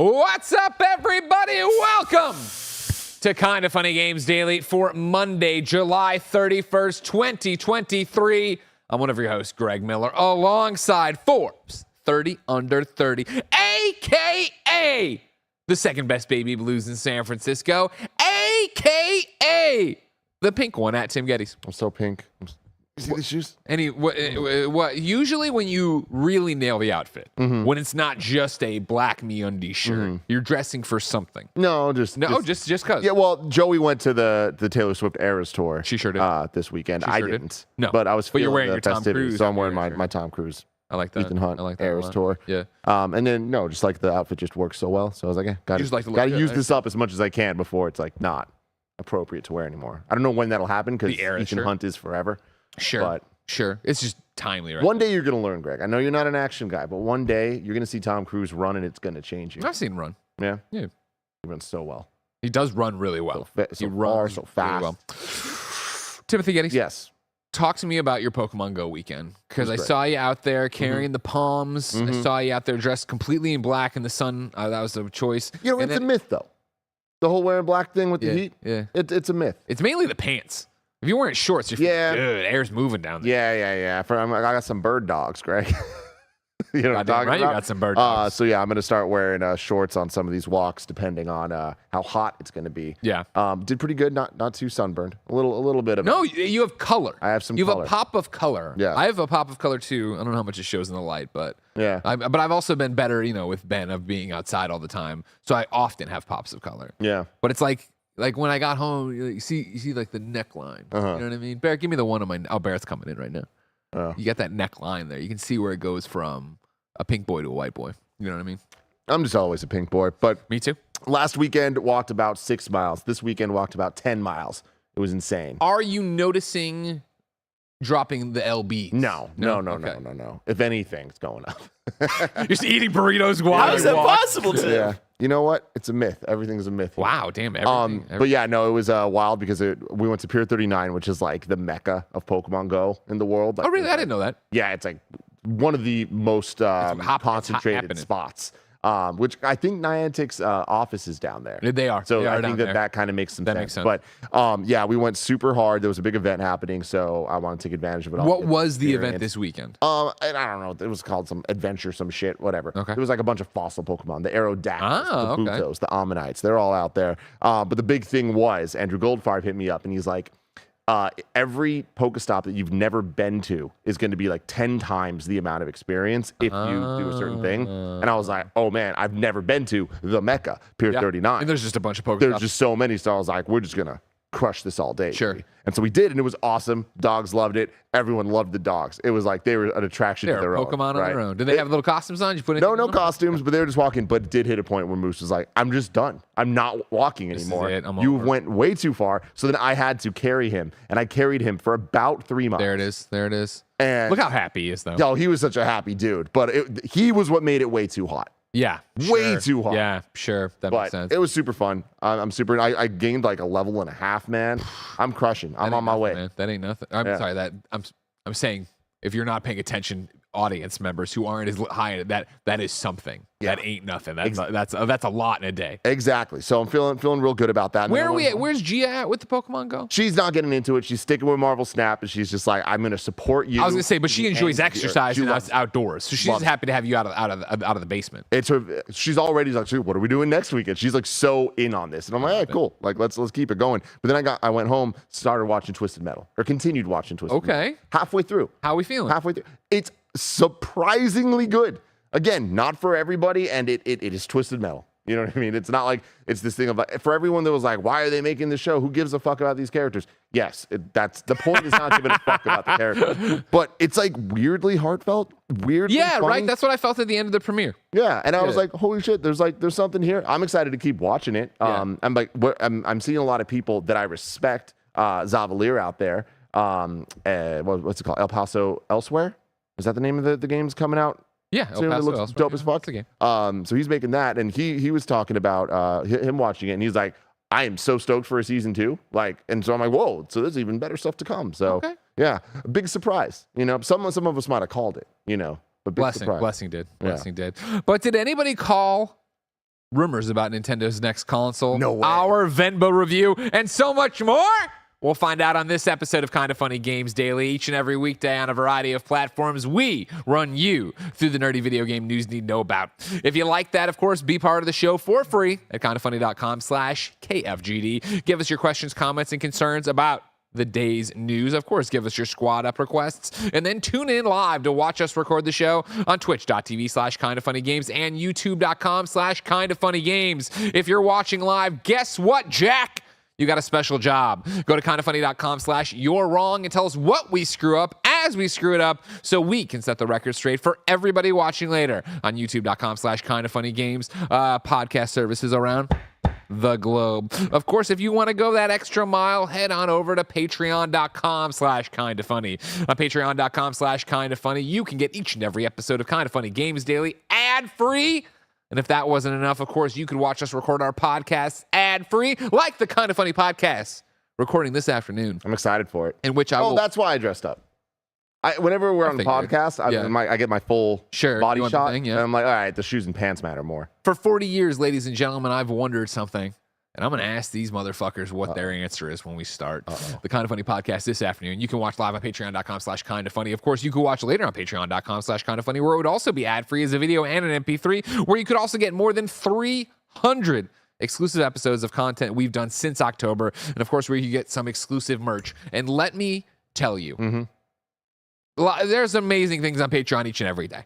What's up, everybody? Welcome to Kinda Funny Games Daily for Monday, July 31st, 2023. I'm one of your hosts, Greg Miller, alongside Forbes 30 Under 30, a.k.a. the second best baby blues in San Francisco, a.k.a. the pink one at Tim Geddes. I'm so pink. You see these shoes? What? Usually when you really nail the outfit, when it's not just a black MeUndies shirt, you're dressing for something. Just because. Yeah, well, Joey went to the Taylor Swift Eras tour. She sure did. This weekend. She I sure didn't. Did. No. But I was feeling you're wearing the your Tom festivities, Cruise. so I'm wearing my Tom Cruise. I like that. Ethan Hunt I like that Eras tour. Yeah. And then, just like the outfit just works so well. So I was like, gotta use this up as much as I can before it's like not appropriate to wear anymore. I don't know when that'll happen because Ethan Hunt is forever. Sure. But sure. It's just timely, right? One day you're going to learn, Greg. I know you're not an action guy, but one day you're going to see Tom Cruise run and it's going to change you. I've seen him run. Yeah? Yeah. He runs so well. He does run really well. He runs so fast. Really well. Timothy Geddes. Yes. Talk to me about your Pokemon Go weekend, because I saw you out there carrying the palms. I saw you out there dressed completely in black in the sun. That was a choice. It's a myth, though. The whole wearing black thing with the heat. Yeah. It's a myth. It's mainly the pants. If you're wearing shorts, you're feeling good. Air's moving down there. Yeah. I got some bird dogs, Greg. You know what I'm talking about? You got some bird dogs. So yeah, I'm gonna start wearing shorts on some of these walks, depending on how hot it's gonna be. Yeah. Did pretty good. Not too sunburned. A little bit of. No, you have color. I have some. You have color. a pop of color. Yeah. I have a pop of color too. I don't know how much it shows in the light, but yeah. But I've also been better, with Ben of being outside all the time, so I often have pops of color. Yeah. But it's like when I got home, you see like the neckline. You know what I mean? Barrett, give me the one on my. Oh, Barrett's coming in right now. Oh. You got that neckline there. You can see where it goes from a pink boy to a white boy. You know what I mean? I'm just always a pink boy. But me too. Last weekend walked about 6 miles. This weekend walked about 10 miles. It was insane. Are you noticing dropping the LB? No. If anything, it's going up. You're just eating burritos while How is that possible to? Yeah. You know what? It's a myth. Everything's a myth. Wow, damn everything. But yeah, no, it was wild because we went to Pier 39, which is like the mecca of Pokemon Go in the world. Like, oh, really? I didn't know that. Yeah, it's like one of the most concentrated spots. Which I think Niantic's office is down there. They are. So they are I think that kind of makes some sense. Makes sense. But yeah, we went super hard. There was a big event happening, so I want to take advantage of it all. What was the event this weekend? And I don't know. It was called some adventure, some shit, whatever. Okay. It was like a bunch of fossil Pokemon, the Aerodactyls, the Butos, the Ammonites. They're all out there. But the big thing was Andrew Goldfarb hit me up, and he's like, every Pokestop that you've never been to is going to be like 10 times the amount of experience if you do a certain thing. And I was like, oh man, I've never been to the Mecca, Pier 39. And there's just a bunch of Pokestops. There's just so many. So I was like, we're just going to crush this all day. Sure. Baby. And so we did, and it was awesome. Dogs loved it. Everyone loved the dogs. It was like they were an attraction to their Pokemon own. on their own. Did they have little costumes on? Did you put no costumes, but they were just walking. But it did hit a point where Moose was like, I'm just done. I'm not walking anymore. You went way too far. So then I had to carry him, and I carried him for about 3 miles. There it is. And look how happy he is, though. Yo, he was such a happy dude. But he was what made it way too hot. Yeah. Way too hot. Yeah, sure. That makes sense. It was super fun. I gained like a level and a half, man. I'm crushing. I'm on my way. Man. That ain't nothing. I'm sorry. I'm saying if you're not paying attention, audience members who aren't as high, that is something. Yeah. That ain't nothing. That's a lot in a day. Exactly. So I'm feeling real good about that. Where are we at? Where's Gia at with the Pokemon Go? She's not getting into it. She's sticking with Marvel Snap, and she's just like, I'm going to support you. I was going to say, but she enjoys exercise and outdoors, so she's happy to have you out of the basement. She's already like, what are we doing next weekend? She's like so in on this, and I'm like, hey, cool. Like let's keep it going. But then I went home, started watching Twisted Metal, or continued watching Twisted Metal. Okay. Halfway through. How are we feeling? Halfway through. It's surprisingly good. Again, not for everybody, and it is Twisted Metal. You know what I mean? It's not like it's this thing of like, for everyone that was like, why are they making this show? Who gives a fuck about these characters? Yes, that's the point is not giving a fuck about the characters. But it's like weirdly heartfelt, weirdly funny. Right? That's what I felt at the end of the premiere. Yeah, and I was like, holy shit, there's something here. I'm excited to keep watching it. I'm like, I'm seeing a lot of people that I respect, Zavalier out there. What's it called? El Paso Elsewhere? Is that the name of the game's coming out? Yeah, El Paso looks dope as fuck. So he's making that, and he was talking about him watching it, and he's like, I am so stoked for a season 2. Like, and so I'm like, whoa, so there's even better stuff to come. So yeah, big surprise. Some of us might have called it, but big surprise. Blessing did. But did anybody call rumors about Nintendo's next console, No way. our Venba review, and so much more. We'll find out on this episode of Kinda Funny Games Daily. Each and every weekday on a variety of platforms, we run you through the nerdy video game news you need to know about. If you like that, of course, be part of the show for free at kindafunny.com/KFGD. Give us your questions, comments, and concerns about the day's news. Of course, give us your squad up requests, and then tune in live to watch us record the show on twitch.tv/kindafunnygames and youtube.com/kindafunnygames. If you're watching live, guess what, Jack? You got a special job. Go to kindafunny.com/you're wrong and tell us what we screw up as we screw it up so we can set the record straight for everybody watching later on youtube.com/kindafunnygames, podcast services around the globe. Of course, if you want to go that extra mile, head on over to patreon.com/kindafunny. On patreon.com/kindafunny, you can get each and every episode of Kinda Funny Games Daily ad-free. And if that wasn't enough, of course, you could watch us record our podcasts ad-free, like the Kinda Funny podcast, recording this afternoon. I'm excited for it. In which I will... that's why I dressed up. Whenever we're on the podcast, I get my full body shot, and I'm like, all right, the shoes and pants matter more. For 40 years, ladies and gentlemen, I've wondered something, and I'm going to ask these motherfuckers what their answer is when we start the Kinda Funny podcast this afternoon. You can watch live on patreon.com/kindafunny. Of course, you can watch later on patreon.com/kindafunny, where it would also be ad-free as a video and an MP3, where you could also get more than 300 exclusive episodes of content we've done since October, and of course, where you get some exclusive merch. And let me tell you, there's amazing things on Patreon each and every day.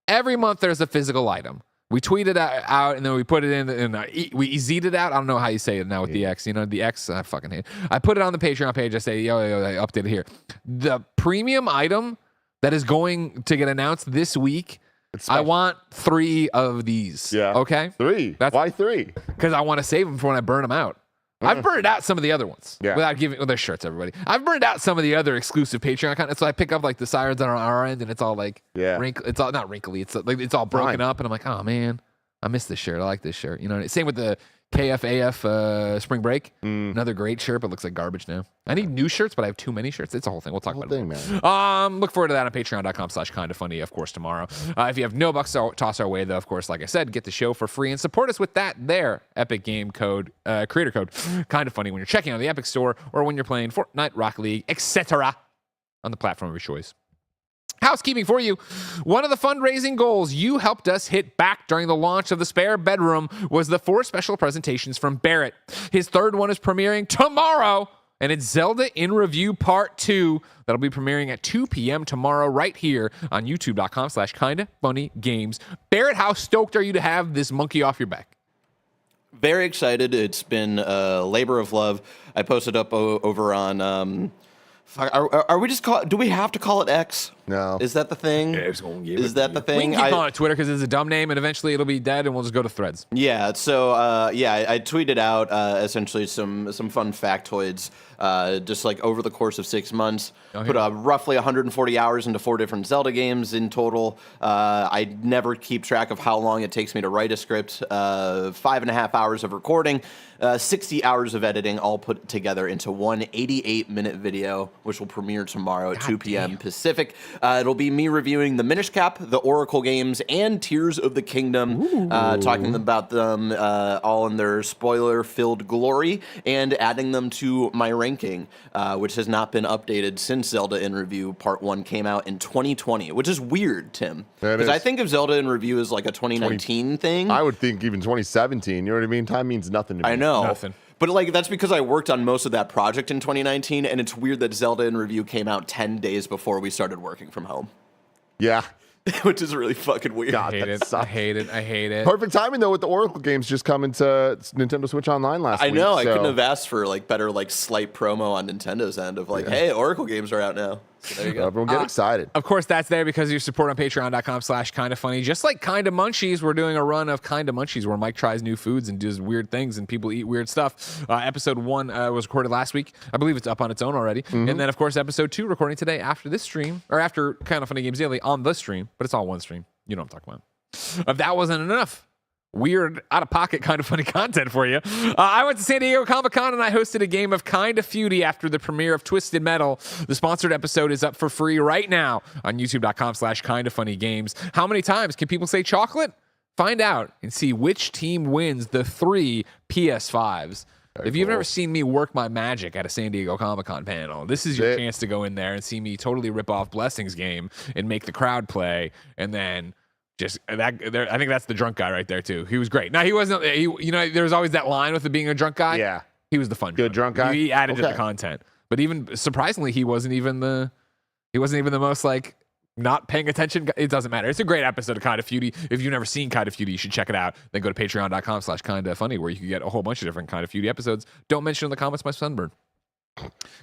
Every month, there's a physical item. We tweet it out, and then we put it in, and we eased it out. I don't know how you say it now with the X. You know, the X, I fucking hate it. I put it on the Patreon page. I say, yo, I update it here. The premium item that is going to get announced this week, I want 3 of these. Yeah. Okay? 3? Why 3? Because I want to save them for when I burn them out. I've burned out some of the other ones without giving their shirts, everybody. I've burned out some of the other exclusive Patreon content. So I pick up like the sirens that are on our end, and it's all like, it's all not wrinkly. It's like it's all broken up, and I'm like, oh man, I miss this shirt. I like this shirt. You know, same with the KFAF Spring Break. Another great shirt, but looks like garbage now. I need new shirts, but I have too many shirts. It's a whole thing. We'll talk about it. Man. Look forward to that on patreon.com/kindafunny, of course, tomorrow. If you have no bucks to toss our way, though, of course, like I said, get the show for free and support us with that there Epic Game code, creator code, Kinda Funny, when you're checking out the Epic Store or when you're playing Fortnite, Rocket League, etc. on the platform of your choice. Housekeeping for you. One of the fundraising goals you helped us hit back during the launch of the spare bedroom was the 4 special presentations from Barrett. His third one is premiering tomorrow, and it's Zelda in Review Part 2. That'll be premiering at 2 p.m. tomorrow right here on youtube.com/kindafunnygames. Barrett, how stoked are you to have this monkey off your back? Very excited. It's been a labor of love. I posted up over on... Are we just do we have to call it X? No. Is that the thing? Is that the thing? We can keep calling it Twitter because it's a dumb name, and eventually it'll be dead, and we'll just go to Threads. Yeah. So I tweeted out essentially some fun factoids. Just like over the course of 6 months, put roughly 140 hours into 4 different Zelda games in total. I never keep track of how long it takes me to write a script. 5.5 hours of recording, 60 hours of editing, all put together into one 88-minute video, which will premiere tomorrow at 2 p.m. Pacific. It'll be me reviewing the Minish Cap, the Oracle games, and Tears of the Kingdom, talking about them all in their spoiler-filled glory, and adding them to my ranking, which has not been updated since Zelda in Review Part 1 came out in 2020, which is weird, Tim. Because I think of Zelda in Review as like a 2019 thing. I would think even 2017, you know what I mean? Time means nothing to me. I know. Nothing. But like that's because I worked on most of that project in 2019, and it's weird that Zelda in Review came out 10 days before we started working from home. Yeah. Which is really fucking weird. God, I hate it. Perfect timing though with the Oracle games just coming to Nintendo Switch Online last week. I know. I couldn't have asked for like better like slight promo on Nintendo's end of like, hey, Oracle games are out now. So there you go. Everyone get excited. Of course, that's there because of your support on patreon.com/kindafunny. Just like Kinda Munchies, we're doing a run of Kinda Munchies where Mike tries new foods and does weird things and people eat weird stuff. Episode 1 was recorded last week. I believe it's up on its own already. And then, of course, episode 2 recording today after this stream, or after Kinda Funny Games Daily on the stream, but it's all one stream. You know what I'm talking about. If that wasn't enough weird, out-of-pocket, kind of funny content for you. I went to San Diego Comic-Con and I hosted a game of Kinda Feudy after the premiere of Twisted Metal. The sponsored episode is up for free right now on youtube.com/kindafunnygames. How many times can people say chocolate? Find out and see which team wins the 3 PS5s. If you've never seen me work my magic at a San Diego Comic-Con panel, this is your chance to go in there and see me totally rip off Blessing's game and make the crowd play, and then just that. I think that's the drunk guy right there too. He was great. Now he wasn't. There was always that line with it being a drunk guy. Yeah, he was the fun good drunk guy. He added to the content, but even surprisingly, he wasn't even the most like not paying attention. It doesn't matter. It's a great episode of Kind of Feudy. If you've never seen Kind of Feudy, you should check it out. Then go to patreon.com/kindafunny, where you can get a whole bunch of different Kind of Feudy episodes. Don't mention in the comments my sunburn.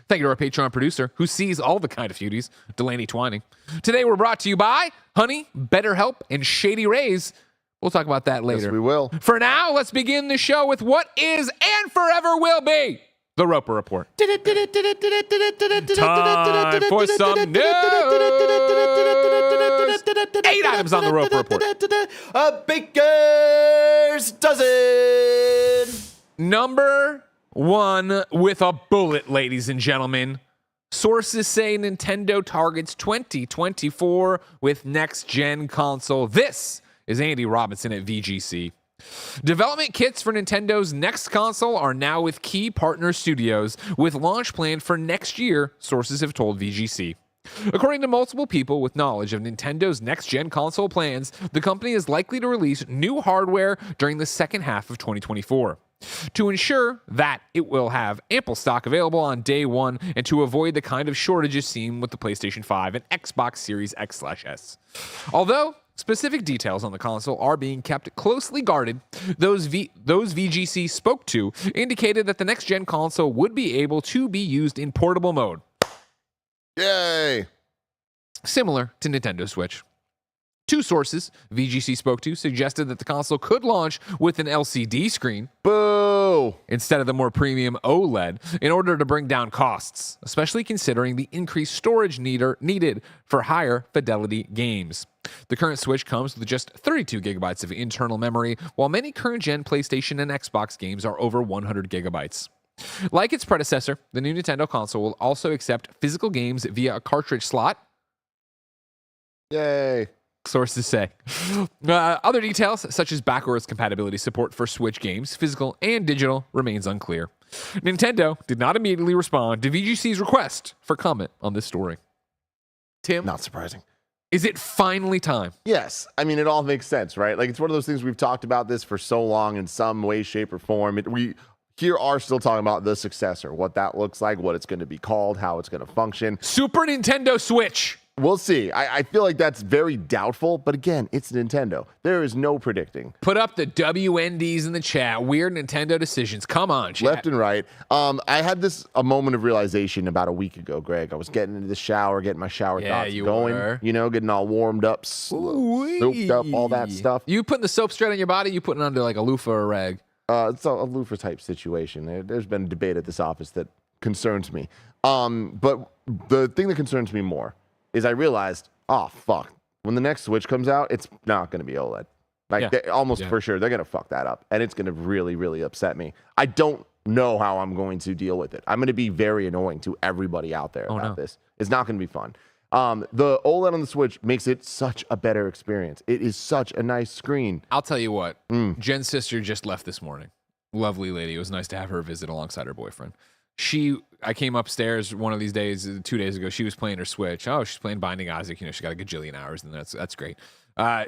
Thank you to our Patreon producer who sees all the Kind of Feudies, Delaney Twining. Today we're brought to you by Honey, BetterHelp, and Shady Rays. We'll talk about that later. Yes, we will. For now, let's begin the show with what is and forever will be the Roper Report. Time for some news. 8 items on the Roper Report. A baker's dozen. Number 1 with a bullet, ladies and gentlemen. Sources say Nintendo targets 2024 with next-gen console. This is Andy Robinson at VGC. Development kits for Nintendo's next console are now with key partner studios, with launch planned for next year, sources have told VGC. According to multiple people with knowledge of Nintendo's next-gen console plans, the company is likely to release new hardware during the second half of 2024. To ensure that it will have ample stock available on day one and to avoid the kind of shortages seen with the PlayStation 5 and Xbox Series X/S. Although specific details on the console are being kept closely guarded, those VGC spoke to indicated that the next-gen console would be able to be used in portable mode. Yay! Similar to Nintendo Switch. 2 sources VGC spoke to suggested that the console could launch with an LCD screen. Boo! Instead of the more premium OLED, in order to bring down costs, especially considering the increased storage needed for higher fidelity games. The current Switch comes with just 32 gigabytes of internal memory, while many current-gen PlayStation and Xbox games are over 100 gigabytes. Like its predecessor, the new Nintendo console will also accept physical games via a cartridge slot. Yay! Sources say. Other details, such as backwards compatibility support for Switch games, physical and digital, remains unclear. Nintendo did not immediately respond to VGC's request for comment on this story. Tim? Not surprising. Is it finally time? Yes. I mean, it all makes sense, right? Like, it's one of those things we've talked about this for so long in some way, shape, or form. We here are still talking about the successor, what that looks like, what it's going to be called, how it's going to function. Super Nintendo Switch. We'll see. I feel like that's very doubtful, but again, it's Nintendo. There is no predicting. Put up the WNDs in the chat. Weird Nintendo decisions. Come on, chat. Left and right. I had a moment of realization about a week ago, Greg. I was getting into the shower, getting my shower thoughts going. Were. Getting all warmed up, soaped up, all that stuff. You putting the soap straight on your body? You putting it under like a loofah or a rag? It's a loofah type situation. There's been a debate at this office that concerns me. But the thing that concerns me more is I realized, oh, fuck. When the next Switch comes out, it's not going to be OLED. Almost for sure, they're going to fuck that up. And it's going to really, really upset me. I don't know how I'm going to deal with it. I'm going to be very annoying to everybody out there about this. It's not going to be fun. The OLED on the Switch makes it such a better experience. It is such a nice screen. I'll tell you what. Jen's sister just left this morning. Lovely lady. It was nice to have her visit alongside her boyfriend. I came upstairs one of these days, 2 days ago. She was playing her Switch. Oh, she's playing Binding Isaac. She got a gajillion hours, and that's great.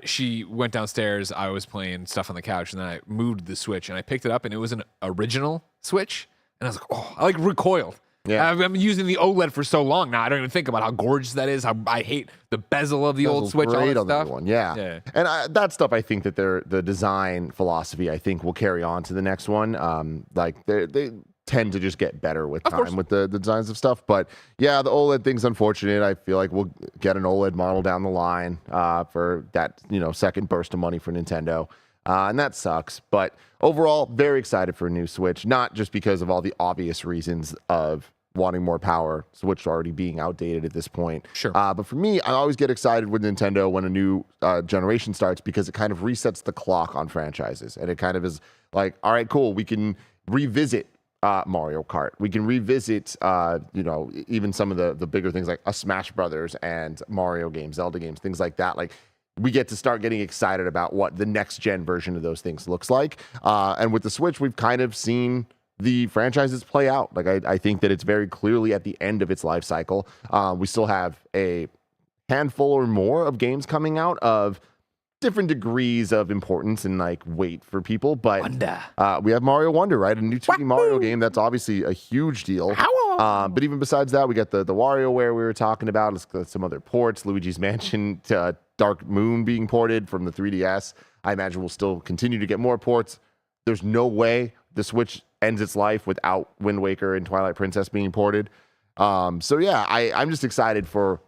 She went downstairs. I was playing stuff on the couch, and then I moved the Switch, and I picked it up, and it was an original Switch. And I was like, oh, I recoiled. Yeah. I've been using the OLED for so long now. I don't even think about how gorgeous that is. How I hate the bezel of the old Switch. Great all that on stuff. The one. Yeah. And that stuff, I think that the design philosophy, I think, will carry on to the next one. They tend to just get better with time with the designs of stuff. But yeah, the OLED thing's unfortunate. I feel like we'll get an OLED model down the line for that second burst of money for Nintendo. And that sucks. But overall, very excited for a new Switch, not just because of all the obvious reasons of wanting more power, Switch already being outdated at this point. Sure. But for me, I always get excited with Nintendo when a new generation starts because it kind of resets the clock on franchises. And it kind of is like, all right, cool, we can revisit Mario Kart. We can revisit, even some of the bigger things like a Smash Brothers and Mario games, Zelda games, things like that. Like, we get to start getting excited about what the next gen version of those things looks like. And with the Switch, we've kind of seen the franchises play out. Like I think that it's very clearly at the end of its life cycle. We still have a handful or more of games coming out of different degrees of importance and like weight for people, but we have Mario Wonder, right? A new 2D Mario game. That's obviously a huge deal. But even besides that, we got the WarioWare we were talking about. Let's got some other ports. Luigi's Mansion to Dark Moon being ported from the 3DS. I imagine we'll still continue to get more ports. There's no way the Switch ends its life without Wind Waker and Twilight Princess being ported. So yeah, I'm just excited for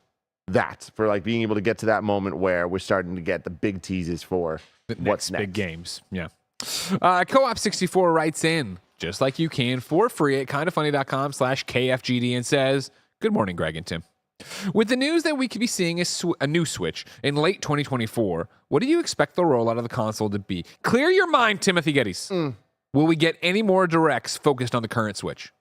that, for like being able to get to that moment where we're starting to get the big teases for what's next. Big games. Yeah. Co-op 64 writes in, just like you can for free at kindafunny.com/KFGD and says, good morning, Greg and Tim. With the news that we could be seeing a new Switch in late 2024, what do you expect the rollout of the console to be? Clear your mind, Timothy Geddes. Will we get any more directs focused on the current Switch?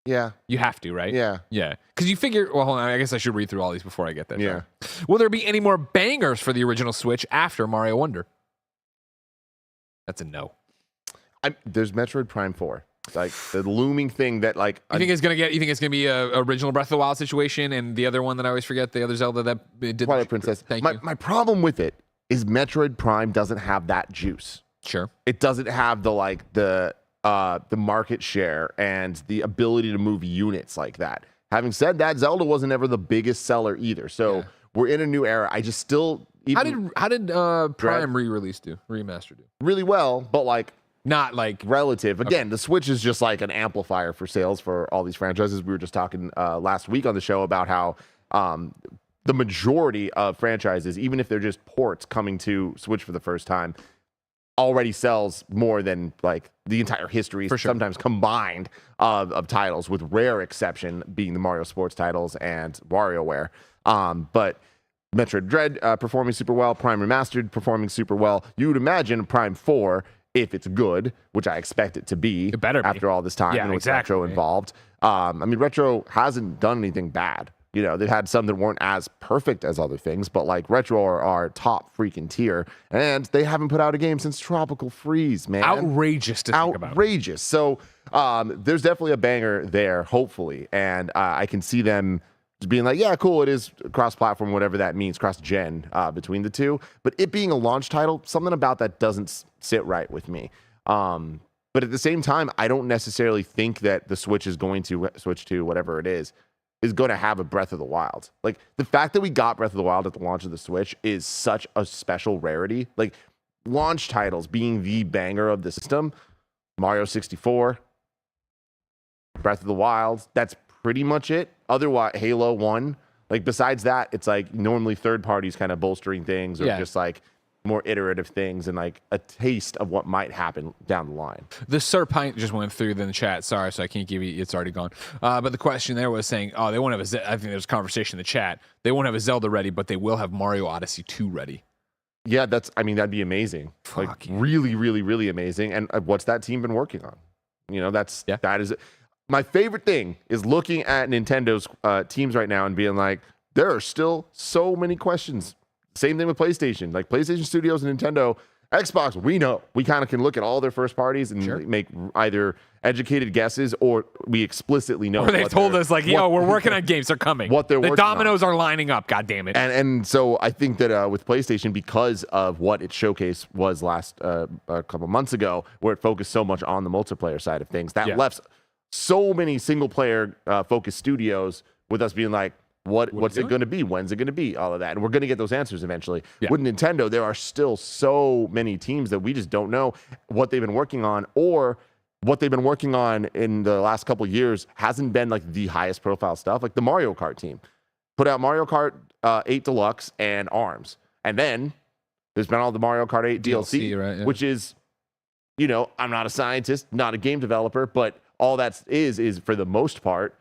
Yeah. You have to, right? Yeah. Yeah. Because you figure, well, hold on, I guess I should read through all these before I get there. Yeah. Will there be any more bangers for the original Switch after Mario Wonder? That's a no. There's Metroid Prime 4. Like the looming thing that like you think it's gonna be a original Breath of the Wild situation, and the other one that I always forget, the other Zelda that did Twilight Princess. My problem with it is Metroid Prime doesn't have that juice. Sure. It doesn't have the market share and the ability to move units like that. Having said that, Zelda wasn't ever the biggest seller either. So we're in a new era. I just still how did Prime remaster do? Really well, but like not like relative. Again, the Switch is just like an amplifier for sales for all these franchises. We were just talking last week on the show about how the majority of franchises, even if they're just ports coming to Switch for the first time, already sells more than like the entire history, sometimes combined of titles, with rare exception being the Mario Sports titles and WarioWare. But Metroid Dread performing super well, Prime Remastered performing super well. You would imagine Prime 4, if it's good, which I expect it to be, it better after all this time and with Retro involved. I mean, Retro hasn't done anything bad. You know, they've had some that weren't as perfect as other things, but like Retro are top freaking tier, and they haven't put out a game since Tropical Freeze, man. Outrageous to think about. Outrageous. So there's definitely a banger there, hopefully, and I can see them just being like, yeah, cool, it is cross-platform, whatever that means, cross-gen between the two. But it being a launch title, something about that doesn't sit right with me. But at the same time, I don't necessarily think that the Switch is going to switch to whatever it is going to have a Breath of the Wild. Like, the fact that we got Breath of the Wild at the launch of the Switch is such a special rarity. Like, launch titles being the banger of the system, Mario 64, Breath of the Wild, that's pretty much it. Otherwise, Halo 1. Like, besides that, it's like normally third parties kind of bolstering things or just like more iterative things and like a taste of what might happen down the line. The Sir Pint just went through the chat. Sorry, so I can't give you, it's already gone. But the question there was saying, oh, they won't have I think there was a conversation in the chat. They won't have a Zelda ready, but they will have Mario Odyssey 2 ready. Yeah, that'd be amazing. Really, really, really amazing. And what's that team been working on? You know, that is my favorite thing is looking at Nintendo's teams right now and being like, there are still so many questions. Same thing with PlayStation. Like PlayStation Studios and Nintendo, Xbox, we know. We kind of can look at all their first parties and make either educated guesses or we explicitly know. Or they've told us like, yo, we're working on games. They're coming. What they're working on. The dominoes are lining up. God damn it. And so I think that with PlayStation, because of what its showcase was last a couple months ago, where it focused so much on the multiplayer side of things, that left so many single player focused studios with us being like, what's it going to be? When's it going to be? All of that. And we're going to get those answers eventually. Yeah. With Nintendo, there are still so many teams that we just don't know what they've been working on, or what they've been working on in the last couple of years hasn't been like the highest profile stuff. Like the Mario Kart team put out Mario Kart 8 Deluxe and ARMS. And then there's been all the Mario Kart 8 DLC, right, which is, you know, I'm not a scientist, not a game developer, but all that is for the most part,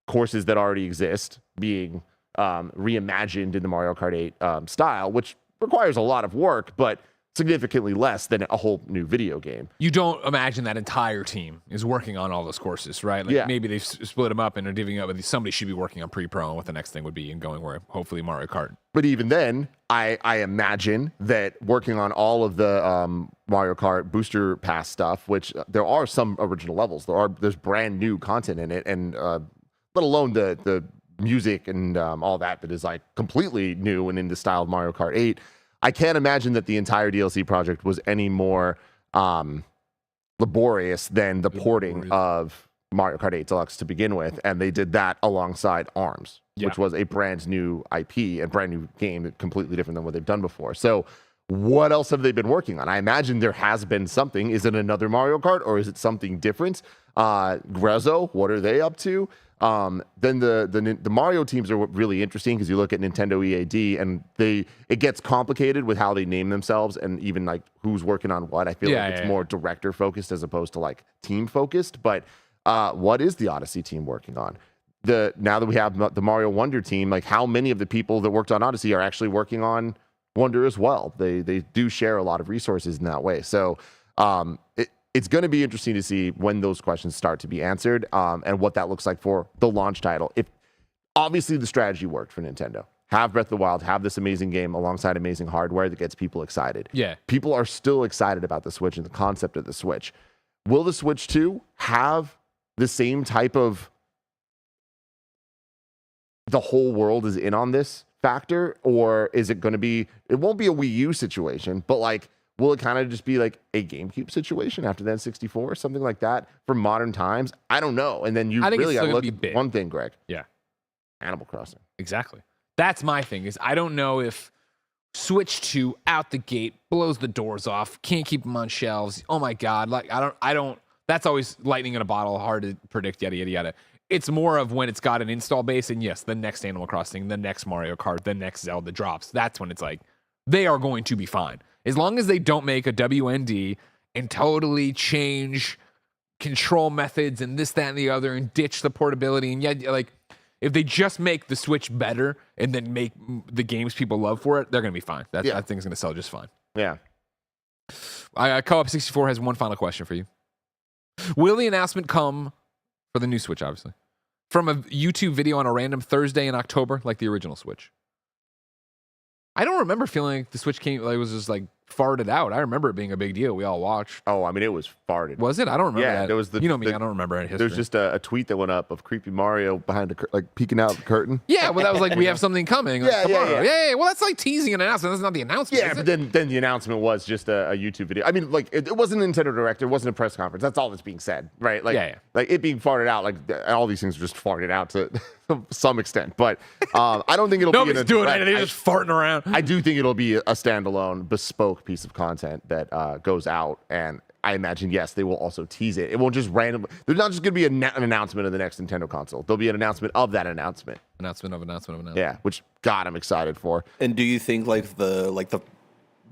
courses that already exist being reimagined in the Mario Kart 8 style, which requires a lot of work, but significantly less than a whole new video game. You don't imagine that entire team is working on all those courses, right? Like maybe they've split them up and are divvying up, but somebody should be working on pre-pro and what the next thing would be and going where hopefully Mario Kart. But even then, I imagine that working on all of the Mario Kart booster pass stuff, which there are some original levels, there's brand new content in it, and let alone the music and all that is like completely new and in the style of Mario Kart 8. I can't imagine that the entire DLC project was any more laborious than the porting of Mario Kart 8 Deluxe to begin with, and they did that alongside ARMS, which was a brand new IP and brand new game, completely different than what they've done before. So what else have they been working on? I imagine there has been something. Is it another Mario Kart, or is it something different? Grezzo, what are they up to? Then the Mario teams are really interesting because you look at Nintendo EAD and it gets complicated with how they name themselves and even like who's working on what. I feel like it's more director focused as opposed to like team focused. But what is the Odyssey team working on? Now that we have the Mario Wonder team, like how many of the people that worked on Odyssey are actually working on Wonder as well? They do share a lot of resources in that way. So it's going to be interesting to see when those questions start to be answered and what that looks like for the launch title. If obviously the strategy worked for Nintendo, have Breath of the Wild, have this amazing game alongside amazing hardware that gets people excited. Yeah, people are still excited about the Switch and the concept of the Switch. Will the Switch 2 have the same type of the whole world is in on this factor, or is it going to be? It won't be a Wii U situation, but like, will it kind of just be like a GameCube situation after the N64 or something like that for modern times? I don't know. And then you really got to look at one thing, Greg. Yeah. Animal Crossing. Exactly. That's my thing is I don't know if Switch 2 out the gate blows the doors off, can't keep them on shelves. Oh my God. Like I don't, that's always lightning in a bottle, hard to predict, yada, yada, yada. It's more of when it's got an install base and yes, the next Animal Crossing, the next Mario Kart, the next Zelda drops. That's when it's like, they are going to be fine. As long as they don't make a WND and totally change control methods and this, that, and the other and ditch the portability. And yet, like, if they just make the Switch better and then make the games people love for it, they're going to be fine. That thing's going to sell just fine. Yeah. Co-op 64 has one final question for you. Will the announcement come for the new Switch, obviously, from a YouTube video on a random Thursday in October, like the original Switch? I don't remember feeling like the Switch was just like farted out. I remember it being a big deal. We all watched. Oh, I mean, it was farted. Was it? I don't remember that. There was you know me, I don't remember any history. There's just a tweet that went up of creepy Mario behind like peeking out the curtain. Yeah, well, that was like, we have something coming. Like, yeah. Well, that's like teasing an announcement. That's not the announcement. Yeah, but then the announcement was just a YouTube video. I mean, like, it wasn't a Nintendo Direct. It wasn't a press conference. That's all that's being said, right? Like, like it being farted out, like all these things are just farted out to some extent. But I don't think it'll be in a doing it. They're just farting around. I do think it'll be a standalone, bespoke piece of content that goes out, and I imagine, yes, they will also tease it. It won't just randomly. There's not just going to be an announcement of the next Nintendo console. There'll be an announcement of that announcement. Announcement. Yeah, which God, I'm excited for. And do you think like the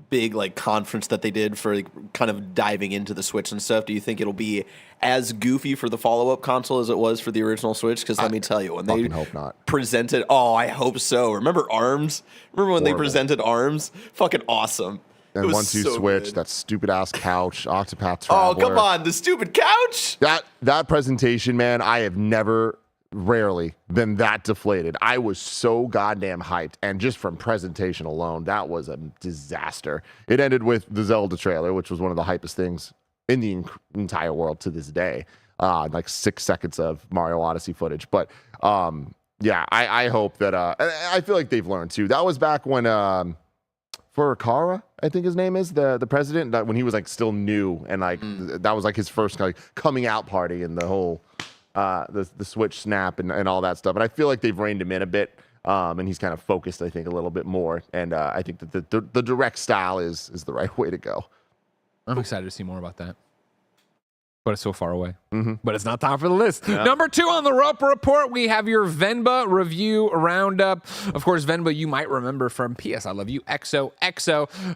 big like conference that they did for like, kind of diving into the Switch and stuff, do you think it'll be as goofy for the follow-up console as it was for the original Switch? Because let me tell you, when they hope not. presented, I hope so. Remember ARMS? Remember when they presented ARMS? Fucking awesome. And 1-2 so Switch, good. That stupid ass couch, Octopath Traveler. Oh, come on, the stupid couch. That presentation, man, I have rarely been that deflated. I was so goddamn hyped, and just from presentation alone, that was a disaster. It ended with the Zelda trailer, which was one of the hypest things in the entire world to this day. Like 6 seconds of Mario Odyssey footage, but I hope that. I feel like they've learned too. That was back when. Furukawa, I think his name is, the president, that when he was like still new, and like that was like his first like coming out party and the whole the Switch snap and all that stuff. And I feel like they've reined him in a bit, and he's kind of focused, I think, a little bit more. And I think that the direct style is the right way to go. I'm excited to see more about that. But it's so far away. But it's not time for the list. Yeah. Number 2 on the Roper Report, we have your Venba review roundup. Of course, Venba, you might remember from PS I Love You, XO.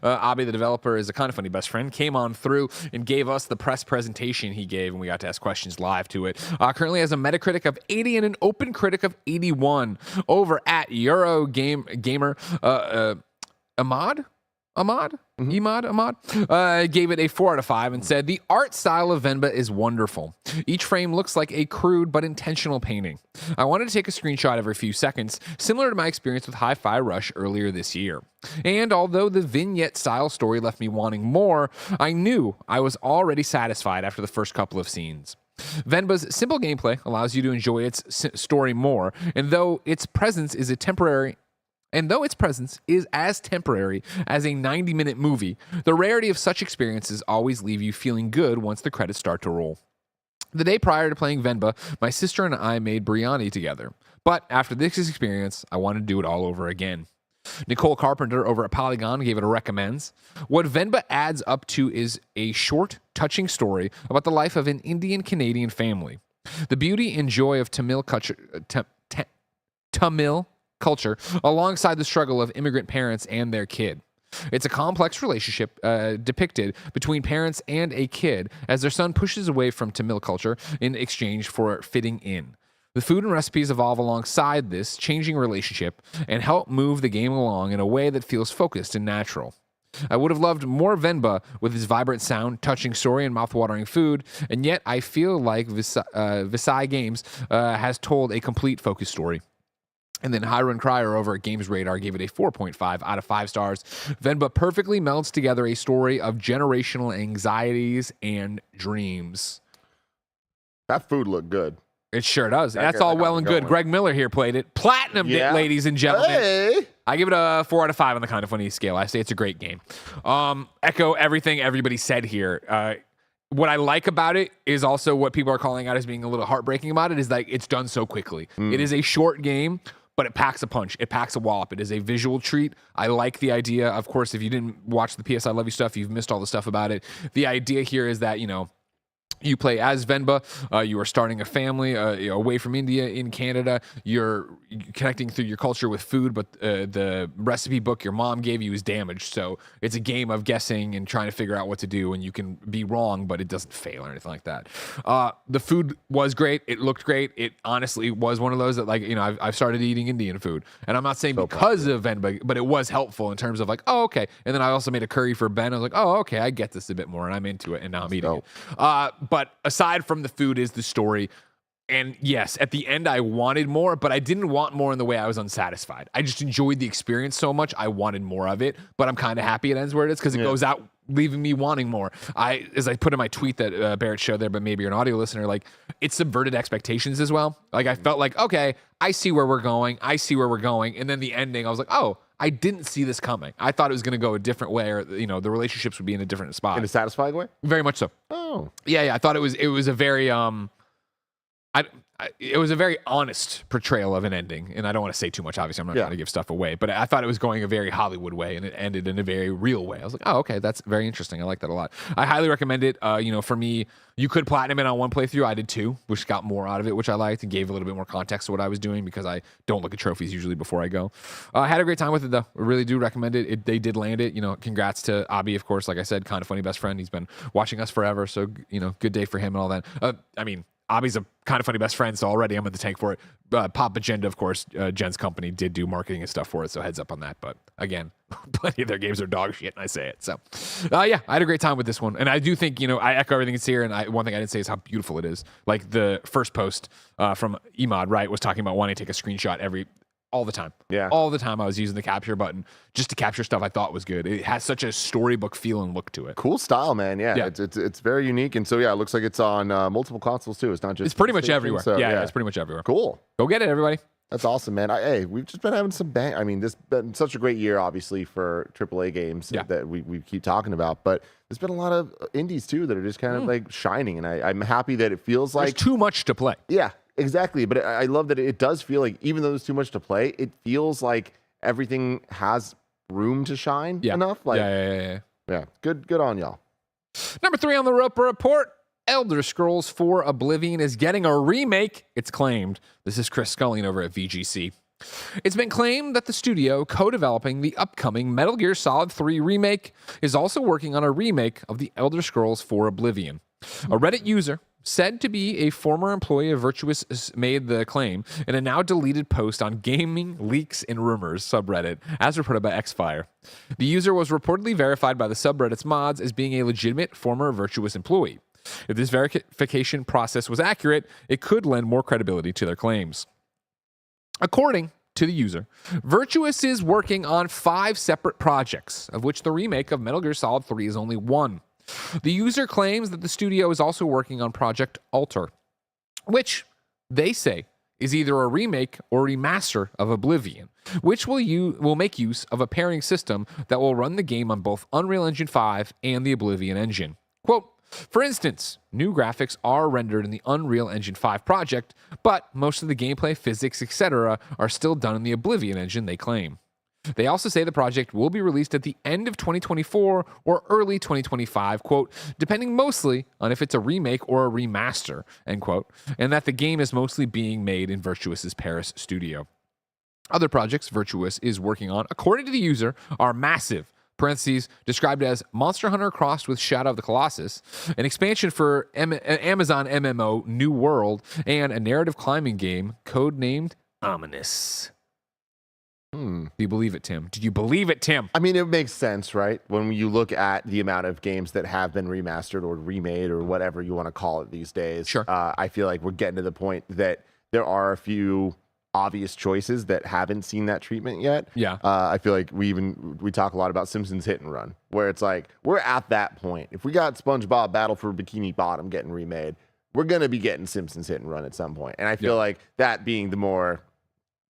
Abi, the developer, is a kind of funny best friend, came on through and gave us the press presentation he gave, and we got to ask questions live to it. Currently has a Metacritic of 80 and an Open Critic of 81 over at Eurogamer. Ahmad? Ahmad, gave it a 4 out of 5 and said, the art style of Venba is wonderful. Each frame looks like a crude but intentional painting. I wanted to take a screenshot every few seconds, similar to my experience with Hi-Fi Rush earlier this year. And although the vignette style story left me wanting more, I knew I was already satisfied after the first couple of scenes. Venba's simple gameplay allows you to enjoy its story more, and though its presence is as temporary as a 90-minute movie, the rarity of such experiences always leave you feeling good once the credits start to roll. The day prior to playing Venba, my sister and I made biryani together. But after this experience, I wanted to do it all over again. Nicole Carpenter over at Polygon gave it a recommends. What Venba adds up to is a short, touching story about the life of an Indian-Canadian family. The beauty and joy of Tamil culture alongside the struggle of immigrant parents and their kid. It's a complex relationship depicted between parents and a kid as their son pushes away from Tamil culture in exchange for fitting in. The food and recipes evolve alongside this changing relationship and help move the game along in a way that feels focused and natural. I would have loved more Venba with its vibrant sound, touching story, and mouth-watering food, and yet I feel like Visai Games has told a complete focused story. And then Hiron Cryer over at Games Radar gave it a 4.5 out of 5 stars. Venba perfectly melds together a story of generational anxieties and dreams. That food looked good. It sure does. That's all well and good. Greg Miller here played it. Platinum it, ladies and gentlemen. Hey. I give it a 4 out of 5 on the Kind of Funny scale. I say it's a great game. Echo everything everybody said here. What I like about it is also what people are calling out as being a little heartbreaking about it is like it's done so quickly. It is a short game, but it packs a punch. It packs a wallop. It is a visual treat. I like the idea. Of course, if you didn't watch the PS I Love You stuff, you've missed all the stuff about it. The idea here is that, you play as Venba. You are starting a family away from India in Canada. You're connecting through your culture with food, but the recipe book your mom gave you is damaged. So it's a game of guessing and trying to figure out what to do. And you can be wrong, but it doesn't fail or anything like that. The food was great. It looked great. It honestly was one of those that, I've started eating Indian food. And I'm not saying because of Venba, but it was helpful in terms of okay. And then I also made a curry for Ben. I was like, oh, okay, I get this a bit more. And I'm into it. And now I'm eating it. But aside from the food is the story. And yes, at the end, I wanted more, but I didn't want more in the way I was unsatisfied. I just enjoyed the experience so much. I wanted more of it, but I'm kind of happy it ends where it is because it goes out leaving me wanting more. As I put in my tweet that Barrett showed there, but maybe you're an audio listener, it subverted expectations as well. I felt like, okay, I see where we're going. And then the ending, I was like, oh, I didn't see this coming. I thought it was going to go a different way, or the relationships would be in a different spot. In a satisfying way? Very much so. Oh. Yeah. I thought it was a very it was a very honest portrayal of an ending, and I don't want to say too much. Obviously, I'm not trying to give stuff away, but I thought it was going a very Hollywood way, and it ended in a very real way. I was like, oh, okay, that's very interesting. I like that a lot. I highly recommend it. For me, you could platinum it on one playthrough. I did 2, which got more out of it, which I liked, and gave a little bit more context to what I was doing because I don't look at trophies usually before I go. I had a great time with it, though. I really do recommend it. They did land it. Congrats to Abi, of course. Like I said, Kind of Funny best friend. He's been watching us forever, so good day for him and all that. Abi's a Kind of Funny best friend, so already I'm in the tank for it. Pop Agenda, of course, Jen's company did do marketing and stuff for it, so heads up on that. But again, plenty of their games are dog shit, and I say it. So, I had a great time with this one. And I do think, I echo everything that's here, and one thing I didn't say is how beautiful it is. Like the first post from Emod, right, was talking about wanting to take a screenshot all the time. Yeah. All the time I was using the capture button just to capture stuff I thought was good. It has such a storybook feel and look to it. Cool style, man. Yeah. It's very unique. And so, it looks like it's on multiple consoles too. It's not just... It's pretty much everywhere. So, it's pretty much everywhere. Cool. Go get it, everybody. That's awesome, man. We've just been having some bang. This has been such a great year, obviously, for AAA games that we keep talking about. But there's been a lot of indies too that are just kind of shining. And I'm happy that it feels like... There's too much to play. Yeah. Exactly, but I love that it does feel like, even though there's too much to play, it feels like everything has room to shine enough. Yeah. Good on y'all. Number 3 on the Roper Report, Elder Scrolls 4 Oblivion is getting a remake, it's claimed. This is Chris Scullion over at VGC. It's been claimed that the studio co-developing the upcoming Metal Gear Solid 3 remake is also working on a remake of the Elder Scrolls 4 Oblivion. A Reddit user said to be a former employee of Virtuous, made the claim in a now deleted post on Gaming Leaks and Rumors subreddit, as reported by Xfire. The user was reportedly verified by the subreddit's mods as being a legitimate former Virtuous employee. If this verification process was accurate, it could lend more credibility to their claims. According to the user, Virtuous is working on 5 separate projects, of which the remake of Metal Gear Solid 3 is only one. The user claims that the studio is also working on Project Alter, which they say is either a remake or remaster of Oblivion, which will make use of a pairing system that will run the game on both Unreal Engine 5 and the Oblivion engine. Quote, for instance, new graphics are rendered in the Unreal Engine 5 project, but most of the gameplay, physics, etc. are still done in the Oblivion engine, they claim. They also say the project will be released at the end of 2024 or early 2025, quote, depending mostly on if it's a remake or a remaster, end quote, and that the game is mostly being made in Virtuous's Paris studio. Other projects Virtuous is working on, according to the user, are massive, parentheses, described as Monster Hunter crossed with Shadow of the Colossus, an expansion for Amazon MMO New World, and a narrative climbing game codenamed Ominous. Do you believe it, Tim? Do you believe it, Tim? I mean, it makes sense, right? When you look at the amount of games that have been remastered or remade or whatever you want to call it these days. Sure. I feel like we're getting to the point that there are a few obvious choices that haven't seen that treatment yet. Yeah. I feel like we talk a lot about Simpsons Hit and Run, where it's like, we're at that point. If we got SpongeBob Battle for Bikini Bottom getting remade, we're going to be getting Simpsons Hit and Run at some point. And I feel like that being the more,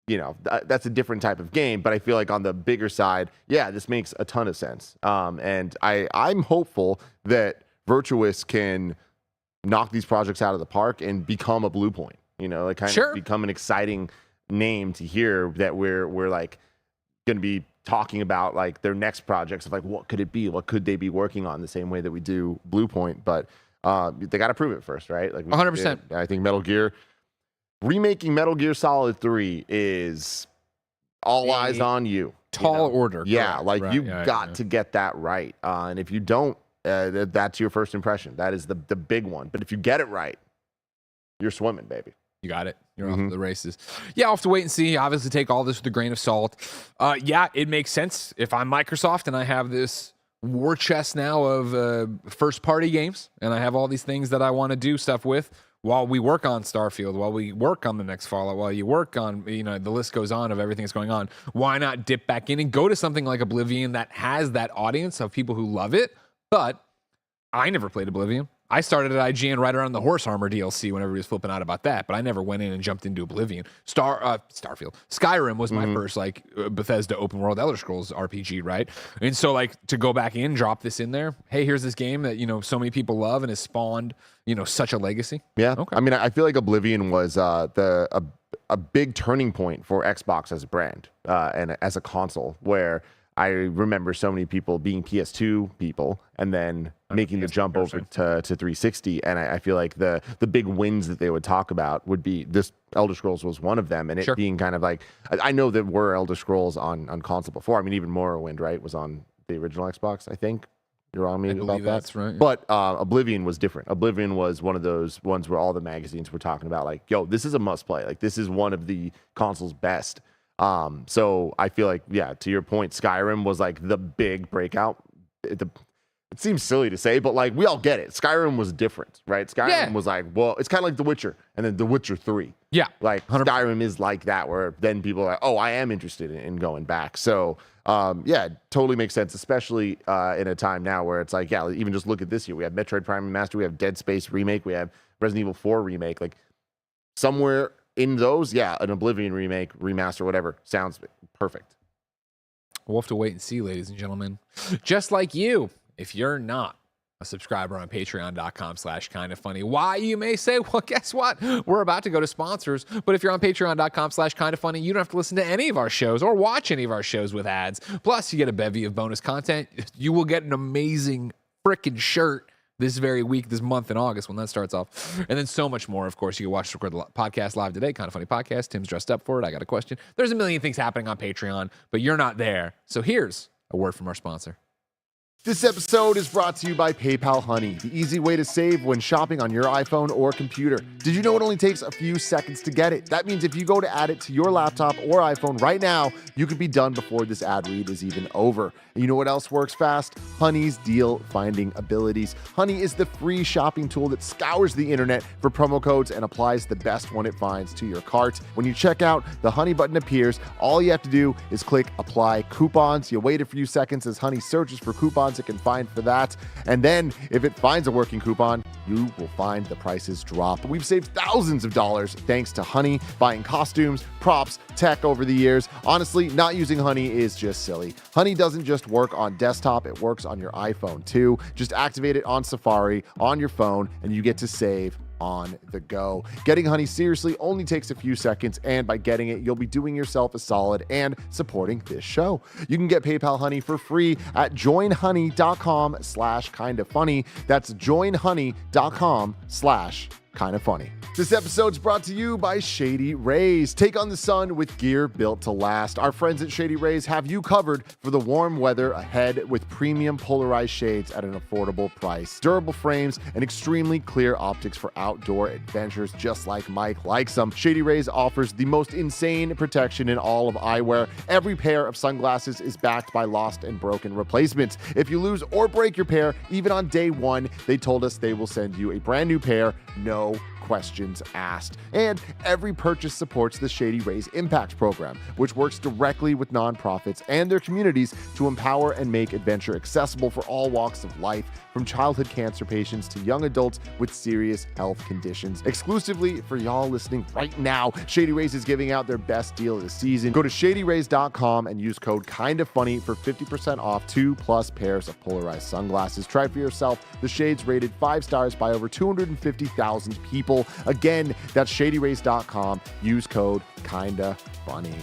that's a different type of game, but I feel like on the bigger side, this makes a ton of sense. And I'm hopeful that Virtuous can knock these projects out of the park and become a Blue Point, like kind of become an exciting name to hear that we're like going to be talking about like their next projects of like, what could it be? What could they be working on the same way that we do Blue Point? But they got to prove it first, right? Like 100%. I think remaking Metal Gear Solid 3 is all eyes on you. Tall order. Yeah, you've got to get that right. And if you don't, that's your first impression. That is the big one. But if you get it right, you're swimming, baby. You got it. You're off to the races. Yeah, I'll have to wait and see. Obviously, take all this with a grain of salt. It makes sense. If I'm Microsoft and I have this war chest now of first-party games, and I have all these things that I want to do stuff with, while we work on Starfield, while we work on the next Fallout, while you work on, the list goes on of everything that's going on, why not dip back in and go to something like Oblivion that has that audience of people who love it? But I never played Oblivion. I started at IGN right around the Horse Armor DLC when everybody was flipping out about that, but I never went in and jumped into Oblivion. Starfield. Skyrim was my first Bethesda open world Elder Scrolls RPG, right? And so to go back in, drop this in there. Hey, here's this game that so many people love and has spawned such a legacy. Yeah. Okay. I mean, I feel like Oblivion was a big turning point for Xbox as a brand and as a console, where I remember so many people being PS2 people and then making the jump over to 360. And I feel like the big wins that they would talk about would be this. Elder Scrolls was one of them. And it being kind of like, I know there were Elder Scrolls on console before. I mean, even Morrowind, right, was on the original Xbox, I think. You're on me about that. That's right. But Oblivion was different. Oblivion was one of those ones where all the magazines were talking about like, yo, this is a must play. Like, this is one of the console's best. So I feel like, to your point, Skyrim was like the big breakout. It seems silly to say, but like we all get it. Skyrim was different, right? Skyrim was like, well, it's kind of like The Witcher and then The Witcher 3. Yeah. Like 100%. Skyrim is like that, where then people are like, oh, I am interested in going back. So it totally makes sense, especially in a time now where it's like, even just look at this year. We have Metroid Prime Remaster, we have Dead Space Remake, we have Resident Evil 4 Remake. Like somewhere in those, an Oblivion remake, remaster, whatever, sounds perfect. We'll have to wait and see, ladies and gentlemen. Just like you, if you're not a subscriber on patreon.com/kindafunny. Why, you may say? Well, guess what? We're about to go to sponsors, but if you're on patreon.com/kindafunny, you don't have to listen to any of our shows or watch any of our shows with ads. Plus, you get a bevy of bonus content. You will get an amazing freaking shirt this very week, this month in August when that starts off. And then so much more. Of course, you can watch the podcast live today. Kind of Funny Podcast. Tim's dressed up for it. I got a question. There's a million things happening on Patreon, but you're not there. So here's a word from our sponsor. This episode is brought to you by PayPal Honey, the easy way to save when shopping on your iPhone or computer. Did you know it only takes a few seconds to get it? That means if you go to add it to your laptop or iPhone right now, you could be done before this ad read is even over. And you know what else works fast? Honey's deal finding abilities. Honey is the free shopping tool that scours the internet for promo codes and applies the best one it finds to your cart. When you check out, the Honey button appears. All you have to do is click apply coupons. You wait a few seconds as Honey searches for coupons it can find for that. And then if it finds a working coupon, you will find the prices drop. We've saved thousands of dollars thanks to Honey, buying costumes, props, tech over the years. Honestly, not using Honey is just silly. Honey doesn't just work on desktop, it works on your iPhone too. Just activate it on Safari on your phone and you get to save on the go. Getting Honey seriously only takes a few seconds, and by getting it, you'll be doing yourself a solid and supporting this show. You can get PayPal Honey for free at joinhoney.com/kindafunny. That's joinhoney.com/kindafunny. This episode's brought to you by Shady Rays. Take on the sun with gear built to last. Our friends at Shady Rays have you covered for the warm weather ahead with premium polarized shades at an affordable price. Durable frames and extremely clear optics for outdoor adventures, just like Mike likes them. Shady Rays offers the most insane protection in all of eyewear. Every pair of sunglasses is backed by lost and broken replacements. If you lose or break your pair, even on day one, they told us they will send you a brand new pair, no questions asked. And every purchase supports the Shady Rays Impact Program, which works directly with nonprofits and their communities to empower and make adventure accessible for all walks of life, from childhood cancer patients to young adults with serious health conditions. Exclusively for y'all listening right now, Shady Rays is giving out their best deal of the season. Go to shadyrays.com and use code KINDAFUNNY for 50% off 2+ pairs of polarized sunglasses. Try for yourself. The shades rated 5 stars by over 250,000 people. Again, that's shadyrays.com. Use code KINDAFUNNY.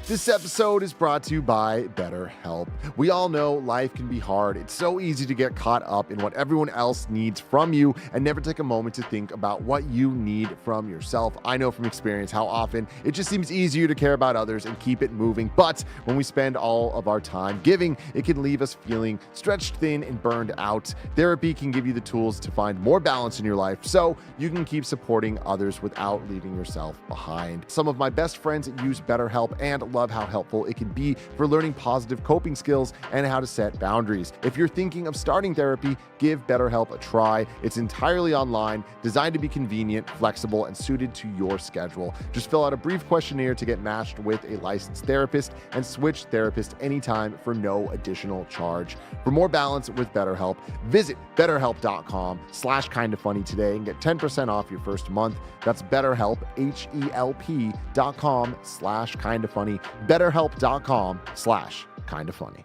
This episode is brought to you by BetterHelp. We all know life can be hard. It's so easy to get caught up in what everyone else needs from you and never take a moment to think about what you need from yourself. I know from experience how often it just seems easier to care about others and keep it moving. But when we spend all of our time giving, it can leave us feeling stretched thin and burned out. Therapy can give you the tools to find more balance in your life so you can keep supporting others without leaving yourself behind. Some of my best friends use BetterHelp and love how helpful it can be for learning positive coping skills and how to set boundaries. If you're thinking of starting therapy, give BetterHelp a try. It's entirely online, designed to be convenient, flexible, and suited to your schedule. Just fill out a brief questionnaire to get matched with a licensed therapist and switch therapist anytime for no additional charge. For more balance with BetterHelp, visit betterhelp.com/kindafunny today and get 10% off your first month. That's BetterHelp, HELP.com/kindafunny. BetterHelp.com/kindafunny.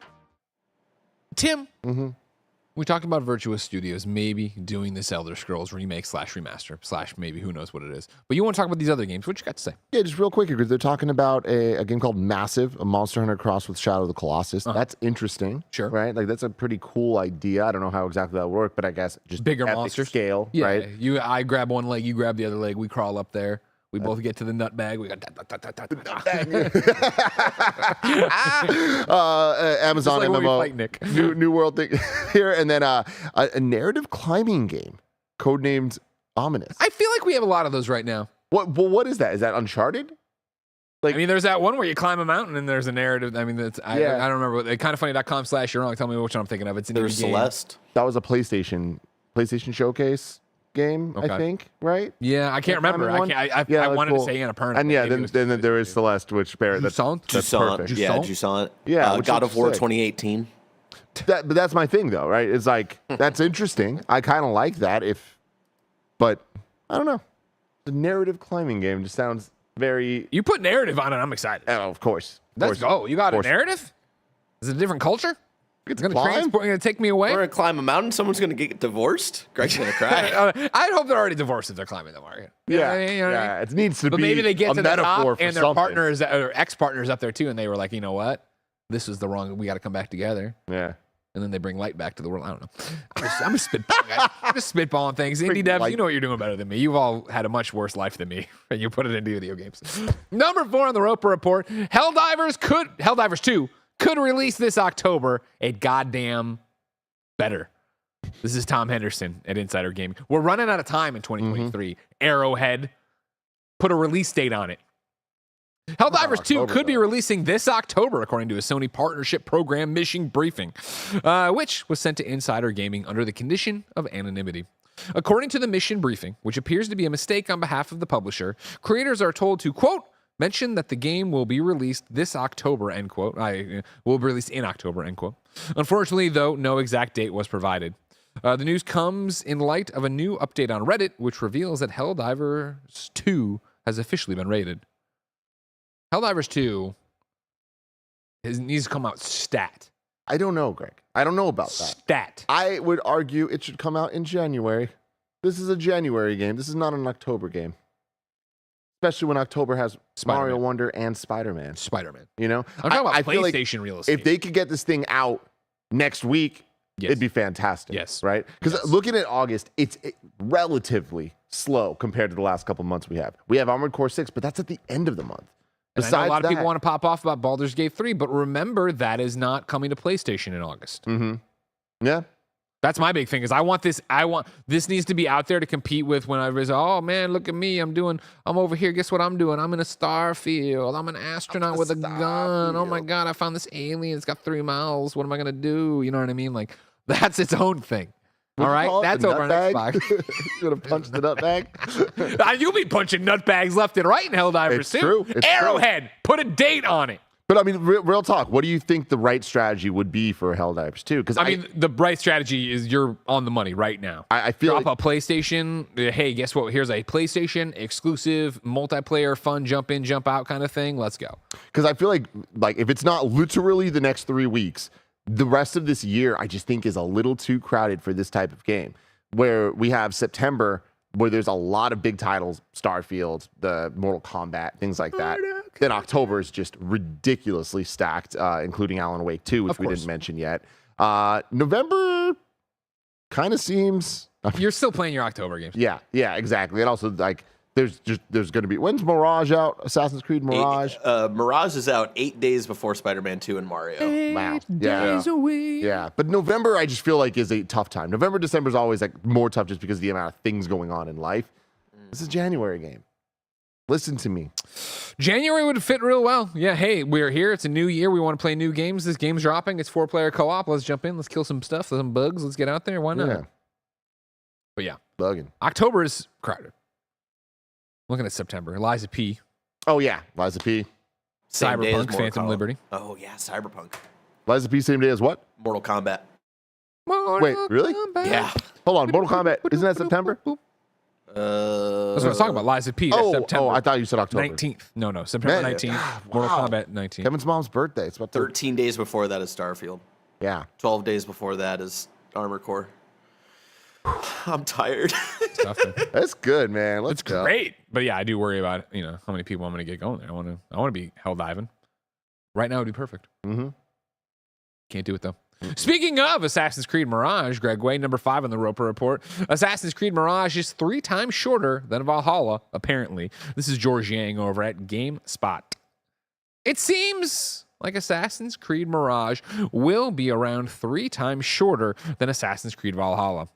Tim, we talked about Virtuous Studios maybe doing this Elder Scrolls remake/remaster/ maybe who knows what it is. But you want to talk about these other games? What you got to say? Yeah, just real quick, because they're talking about a game called Massive, a Monster Hunter cross with Shadow of the Colossus. That's interesting. Sure. Right? Like, that's a pretty cool idea. I don't know how exactly that would work, but I guess just bigger epic monsters. Scale, Yeah, right? I grab one leg, you grab the other leg, we crawl up there. We both get to the nut bag. We got Amazon like MMO, fight Nick. new world thing here, and then a narrative climbing game codenamed Ominous. I feel like we have a lot of those right now. What is that? Is that Uncharted? I mean, there's that one where you climb a mountain and there's a narrative. I mean, I don't remember. Kindafunny.com/you're wrong. Tell me which one I'm thinking of. It's in There's Celeste. That was a PlayStation Showcase game, okay. I think, right? Yeah, I can't remember. I wanted to say Annapurna. And yeah, then there is Celeste, which Barrett, that's perfect. Yeah, Jusant. Yeah, God of War 2018. But that's my thing, though, right? It's like, that's interesting. I kind of like that, but I don't know. The narrative climbing game just sounds very... You put narrative on it, I'm excited. Oh, of course. Let's go. You got a narrative? Is it a different culture? It's going to take me away? We're going to climb a mountain. Someone's going to get divorced. Greg's going to cry. I'd hope they're already divorced if they're climbing the market. Yeah. It needs to but be maybe they get a to the metaphor top and their partners or ex-partners up there too, and they were like, you know what? This was the wrong. We got to come back together. Yeah. And then they bring light back to the world. I don't know. I'm a spitball guy. I'm just spitballing things. Indie devs, you know what you're doing better than me. You've all had a much worse life than me, and you put it into video games. Number 4 on the Roper Report: Helldivers 2 could release this October. A goddamn better. This is Tom Henderson at Insider Gaming. We're running out of time in 2023. Arrowhead, put a release date on it. Helldivers 2 could be releasing this October, according to a Sony partnership program mission briefing, which was sent to Insider Gaming under the condition of anonymity. According to the mission briefing, which appears to be a mistake on behalf of the publisher, creators are told to, quote, mention that the game will be released this October, end quote. Will be released in October, end quote. Unfortunately, though, no exact date was provided. The news comes in light of a new update on Reddit, which reveals that Helldivers 2 has officially been rated. Helldivers 2 needs to come out stat. I don't know, Greg. I don't know about that. Stat. I would argue it should come out in January. This is a January game. This is not an October game. Especially when October has Mario Wonder and Spider-Man. You know? I'm talking about feel PlayStation real estate. If they could get this thing out next week, it'd be fantastic. Yes. Right? Because looking at August, it's relatively slow compared to the last couple months we have. We have Armored Core 6, but that's at the end of the month. I know a lot of people want to pop off about Baldur's Gate 3, but remember that is not coming to PlayStation in August. Mm-hmm. Yeah. That's my big thing is I want this needs to be out there to compete with when everybody's, oh man, look at me. I'm over here. Guess what I'm doing? I'm in a Starfield. I'm an astronaut with a gun. Oh my God, I found this alien. It's got 3 mouths. What am I going to do? You know what I mean? Like that's its own thing. All right, that's over on Xbox. You're gonna punch the nut bag. You'll be punching nut bags left and right in Helldivers too. True. It's Arrowhead, true. Put a date on it. But I mean, real talk. What do you think the right strategy would be for Helldivers 2? Because I mean, the right strategy is you're on the money right now. I feel drop a PlayStation. Hey, guess what? Here's a PlayStation exclusive multiplayer, fun jump in, jump out kind of thing. Let's go. Because I feel like if it's not literally the next 3 weeks, the rest of this year, I just think is a little too crowded for this type of game. Where we have September, where there's a lot of big titles, Starfield, the Mortal Kombat, things like that. Then October is just ridiculously stacked, including Alan Wake 2, which we didn't mention yet. November kind of seems... You're still playing your October games. Yeah, exactly. And also, like, there's going to be... When's Mirage out? Assassin's Creed Mirage? Mirage is out 8 days before Spider-Man 2 and Mario. 8 days away. Yeah, but November, I just feel like is a tough time. November, December is always like more tough just because of the amount of things going on in life. This is a January game. Listen to me. January would fit real well. Yeah, hey, we're here. It's a new year. We want to play new games. This game's dropping. It's 4-player co-op. Let's jump in. Let's kill some stuff, some bugs. Let's get out there. Why not? Yeah. But yeah. Bugging. October is crowded. Looking at September. Eliza P. Oh, yeah. Liza P. Cyberpunk, Phantom Liberty. Oh, yeah, Cyberpunk. Liza P. same day as what? Mortal Kombat. Wait, really? Yeah. Hold on. Mortal Kombat. Isn't that September? That's what I was talking about. Liza P. That's September. I thought you said October. 19th. No. September 19th. Mortal Kombat 19th. Kevin's mom's birthday. It's about 13 days before that is Starfield. Yeah. 12 days before that is Armored Core. I'm tired. That's good, man. Let's go. Great. But yeah, I do worry about, how many people I'm going to get going there. I want to be hell diving. Right now would be perfect. Mm-hmm. Can't do it though. Speaking of Assassin's Creed Mirage, Greg Way, number 5 on the Roper Report. Assassin's Creed Mirage is 3 times shorter than Valhalla, apparently. This is George Yang over at GameSpot. It seems like Assassin's Creed Mirage will be around 3 times shorter than Assassin's Creed Valhalla.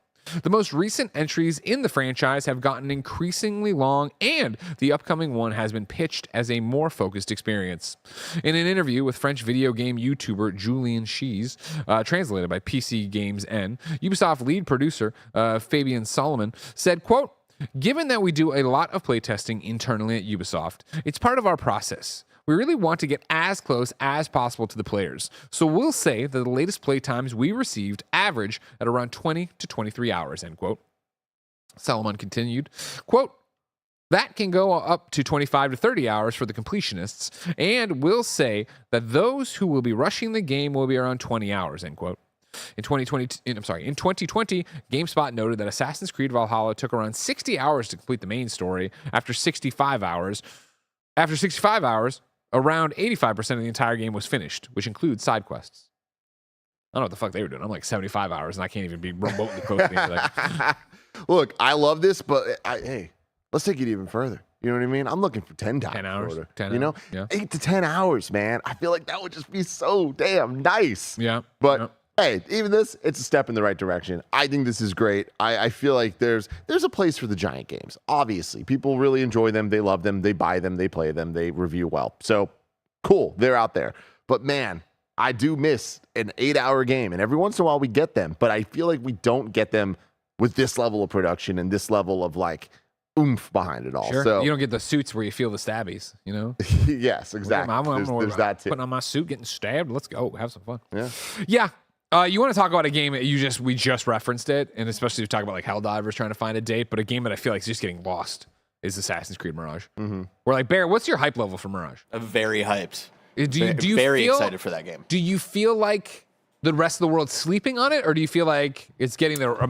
The most recent entries in the franchise have gotten increasingly long, and the upcoming one has been pitched as a more focused experience. In an interview with French video game YouTuber Julien Chies, translated by PC Games N, Ubisoft lead producer Fabien Solomon said, quote, "Given that we do a lot of playtesting internally at Ubisoft, it's part of our process. We really want to get as close as possible to the players. So we'll say that the latest playtimes we received average at around 20 to 23 hours, end quote." Solomon continued, quote, "That can go up to 25 to 30 hours for the completionists, and we'll say that those who will be rushing the game will be around 20 hours, end quote." In 2020, GameSpot noted that Assassin's Creed Valhalla took around 60 hours to complete the main story. After 65 hours, around 85% of the entire game was finished, which includes side quests. I don't know what the fuck they were doing. I'm like 75 hours, and I can't even be remotely close to the end of that. Look, I love this, but hey, let's take it even further. You know what I mean? I'm looking for 10 times 10 hours. shorter. 10 hours. Yeah. 8 to 10 hours, man. I feel like that would just be so damn nice. Yeah. But hey, even this, it's a step in the right direction. I think this is great. I feel like there's a place for the giant games. Obviously, people really enjoy them. They love them. They buy them. They play them. They review well. So cool. They're out there. But man, I do miss an 8-hour game. And every once in a while we get them. But I feel like we don't get them with this level of production and this level of like oomph behind it all. Sure. So you don't get the suits where you feel the stabbies, you know? yes, exactly. There's that too. Putting on my suit, getting stabbed. Let's go. Have some fun. Yeah. Yeah. You want to talk about a game that we just referenced it, and especially if you talk about like Helldivers trying to find a date, but a game that I feel like is just getting lost is Assassin's Creed Mirage. Mm-hmm. We're like, Barrett, what's your hype level for Mirage? Very hyped. Do you very feel, excited for that game. Do you feel like the rest of the world's sleeping on it, or do you feel like it's getting the right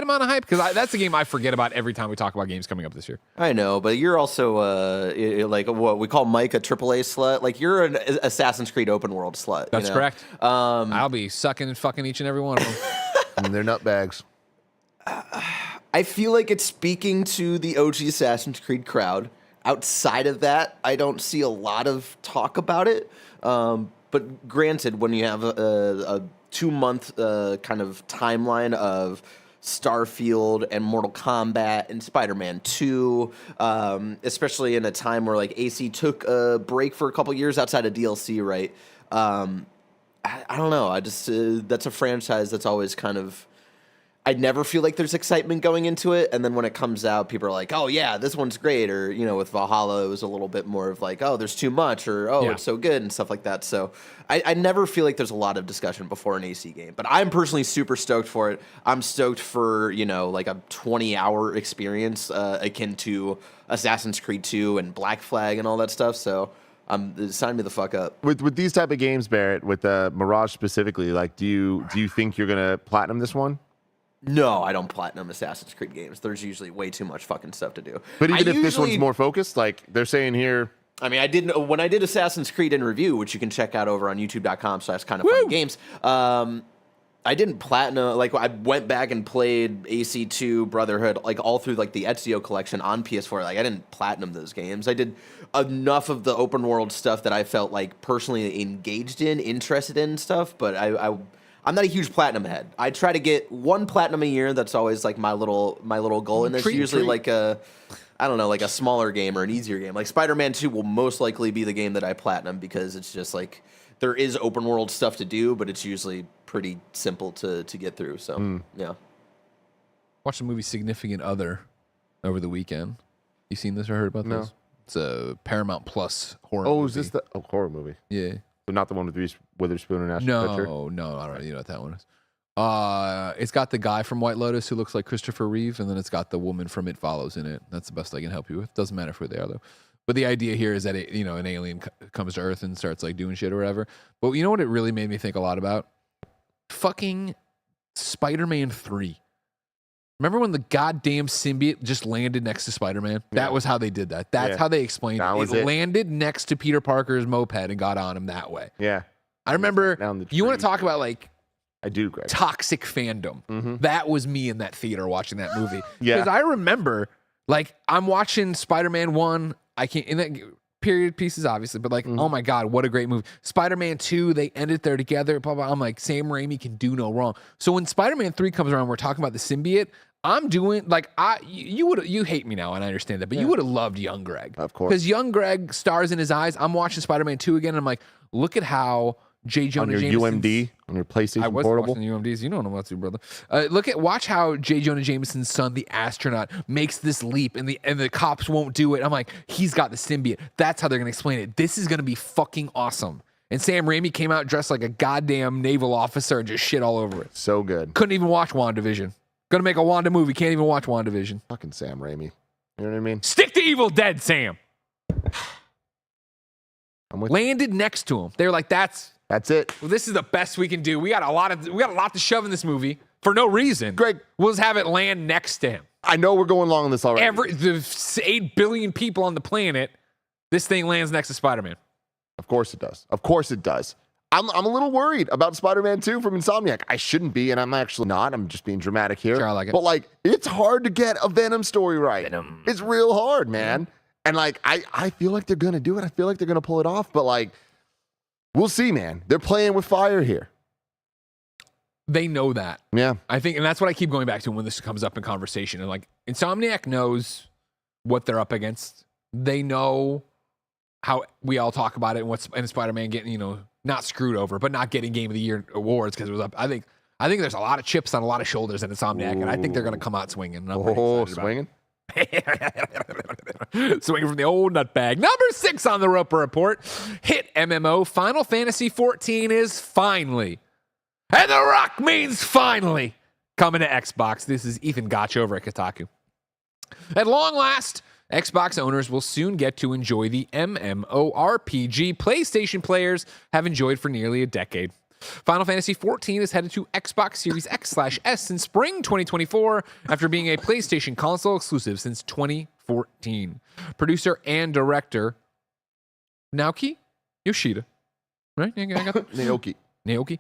amount of hype? Because that's a game I forget about every time we talk about games coming up this year. I know, but you're also like what we call Mike a AAA slut. Like you're an Assassin's Creed open world slut. That's correct. I'll be sucking and fucking each and every one of them. And they're nutbags. I feel like it's speaking to the OG Assassin's Creed crowd. Outside of that, I don't see a lot of talk about it. But granted, when you have a 2-month kind of timeline of Starfield and Mortal Kombat and Spider-Man 2, especially in a time where like AC took a break for a couple years outside of DLC, right? I don't know. I just that's a franchise that's always kind of. I never feel like there's excitement going into it, and then when it comes out, people are like, "Oh yeah, this one's great," or you know, with Valhalla, it was a little bit more of like, "Oh, there's too much," or "Oh, it's so good," and stuff like that. So I never feel like there's a lot of discussion before an AC game, but I'm personally super stoked for it. I'm stoked for like a 20-hour experience akin to Assassin's Creed 2 and Black Flag and all that stuff. So. Sign me the fuck up. With these type of games, Barrett, with Mirage specifically, like, do you think you're gonna platinum this one? No, I don't platinum Assassin's Creed games. There's usually way too much fucking stuff to do. But even if this one's more focused, like they're saying here. I mean, when I did Assassin's Creed in review, which you can check out over on youtube.com/kindoffunnygames. I didn't platinum. Like I went back and played AC2, Brotherhood, like all through like the Ezio collection on PS4. Like I didn't platinum those games. I did enough of the open world stuff that I felt like personally engaged in, interested in stuff. But I'm not a huge platinum head. I try to get 1 platinum a year. That's always like my little goal, and it's usually like a smaller game or an easier game. Like Spider-Man 2 will most likely be the game that I platinum because it's just like there is open world stuff to do, but it's usually pretty simple to get through. So yeah. Watched the movie Significant Other over the weekend. You seen this or heard about this? It's a Paramount Plus horror movie. Oh, is this the horror movie? Yeah. So not the one with Reese Witherspoon and Ashton Kutcher? No, I don't know what that one is. It's got the guy from White Lotus who looks like Christopher Reeve, and then it's got the woman from It Follows in it. That's the best I can help you with. Doesn't matter who they are though. But the idea here is that an alien comes to Earth and starts like doing shit or whatever. But you know what it really made me think a lot about? Fucking Spider-Man 3. Remember when the goddamn symbiote just landed next to Spider-Man? Yeah. That was how they did that. That's how they explained it. It landed next to Peter Parker's moped and got on him that way. Yeah. I remember, you want to talk about like I do, Greg. Toxic fandom. Mm-hmm. That was me in that theater watching that movie. Yeah. Because I remember, like, I'm watching Spider-Man 1. I can't, in that period pieces, obviously, but like, oh my God, what a great movie. Spider-Man 2, they ended there together, blah, blah. I'm like, Sam Raimi can do no wrong. So when Spider-Man 3 comes around, we're talking about the symbiote. I'm doing, like, you hate me now, and I understand that, but you would have loved young Greg. Of course. Because young Greg, stars in his eyes. I'm watching Spider-Man 2 again, and I'm like, look at how J. Jonah Jameson. On your UMD, on your PlayStation I was Portable. watching UMDs. You don't know what to do, brother. Watch how J. Jonah Jameson's son, the astronaut, makes this leap, and the cops won't do it. I'm like, he's got the symbiote. That's how they're gonna explain it. This is gonna be fucking awesome. And Sam Raimi came out dressed like a goddamn naval officer and just shit all over it. So good. Couldn't even watch WandaVision. Gonna make a Wanda movie. Can't even watch WandaVision. Fucking Sam Raimi. You know what I mean? Stick to Evil Dead, Sam. I'm with Landed next to him. They were like, that's it. Well, this is the best we can do. We got a lot to shove in this movie for no reason. Greg, we'll just have it land next to him. I know we're going long on this already. The 8 billion people on the planet, this thing lands next to Spider-Man. Of course it does. Of course it does. I'm a little worried about Spider-Man 2 from Insomniac. I shouldn't be, and I'm actually not. I'm just being dramatic here. Sure, I like it. But like, it's hard to get a Venom story right. Venom. It's real hard, man. And like, I feel like they're gonna do it. I feel like they're gonna pull it off. But like, we'll see, man. They're playing with fire here. They know that. Yeah. I think, and that's what I keep going back to when this comes up in conversation. And like, Insomniac knows what they're up against. They know how we all talk about it and what's in Spider-Man getting, not screwed over, but not getting Game of the Year awards because it was up. I think there's a lot of chips on a lot of shoulders in Insomniac, and I think they're going to come out swinging. And I'm pretty excited swinging? Swinging from the old nutbag. Number 6 on the Roper Report. Hit MMO Final Fantasy XIV is finally, and The Rock means finally, coming to Xbox. This is Ethan Gotch over at Kotaku. At long last, Xbox owners will soon get to enjoy the MMORPG PlayStation players have enjoyed for nearly a decade. Final Fantasy XIV is headed to Xbox Series X/S in spring 2024 after being a PlayStation console exclusive since 2014. Producer and director Naoki Yoshida, right? I got that? Naoki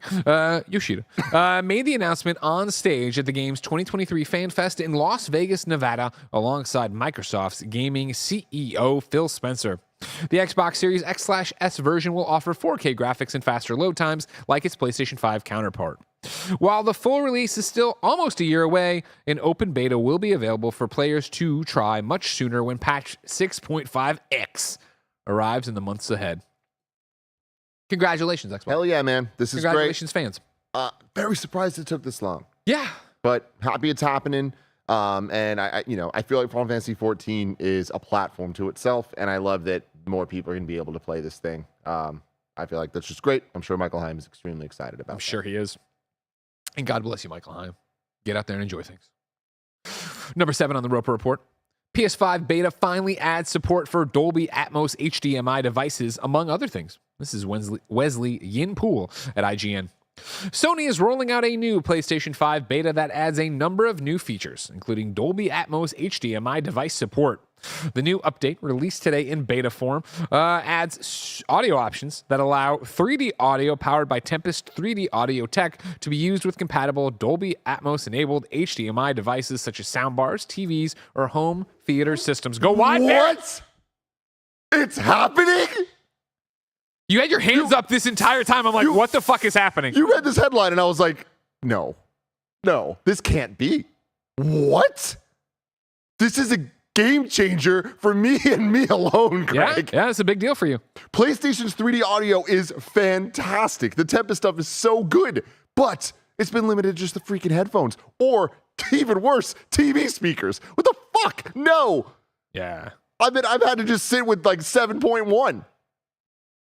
Yoshida made the announcement on stage at the game's 2023 Fan Fest in Las Vegas, Nevada, alongside Microsoft's gaming CEO Phil Spencer. The Xbox Series X/S version will offer 4K graphics and faster load times like its PlayStation 5 counterpart. While the full release is still almost a year away, an open beta will be available for players to try much sooner when patch 6.5X arrives in the months ahead. Congratulations, Xbox. Hell yeah, man. This is great. Congratulations, fans. Very surprised it took this long. Yeah. But happy it's happening. And I feel like Final Fantasy XIV is a platform to itself, and I love that more people are going to be able to play this thing. I feel like that's just great. I'm sure Michael Heim is extremely excited about it. I'm sure he is. And God bless you, Michael Heim. Get out there and enjoy things. Number 7 on the Roper Report. PS5 beta finally adds support for Dolby Atmos HDMI devices, among other things. This is Wesley Yin-Poole at IGN. Sony is rolling out a new PlayStation 5 beta that adds a number of new features, including Dolby Atmos HDMI device support. The new update, released today in beta form, adds audio options that allow 3D audio powered by Tempest 3D audio tech to be used with compatible Dolby Atmos-enabled HDMI devices such as soundbars, TVs, or home theater systems. Go wide, Barrett! What? It's happening? You had your hands up this entire time. I'm like, what the fuck is happening? You read this headline, and I was like, no, this can't be. What? This is a game changer for me and me alone, Greg. Yeah, it's a big deal for you. PlayStation's 3D audio is fantastic. The Tempest stuff is so good, but it's been limited to just the freaking headphones, or even worse, TV speakers. What the fuck? No. Yeah. I've had to just sit with like 7.1.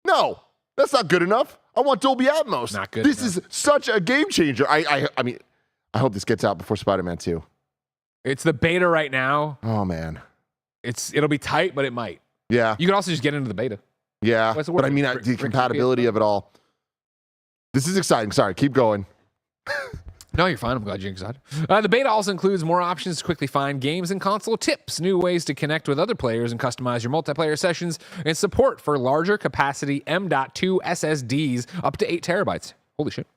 No, that's not good enough. I want Dolby Atmos. Not good This enough. is such a game changer. I mean, I hope this gets out before Spider-Man 2. It's the beta right now. Oh, man. It'll be tight, but it might. Yeah. You can also just get into the beta. Yeah. What's the But word? I mean, the compatibility of it all. This is exciting. Sorry, keep going. No, you're fine. I'm glad you're excited. The beta also includes more options to quickly find games and console tips, new ways to connect with other players and customize your multiplayer sessions, and support for larger capacity M.2 SSDs up to 8 terabytes. Holy shit.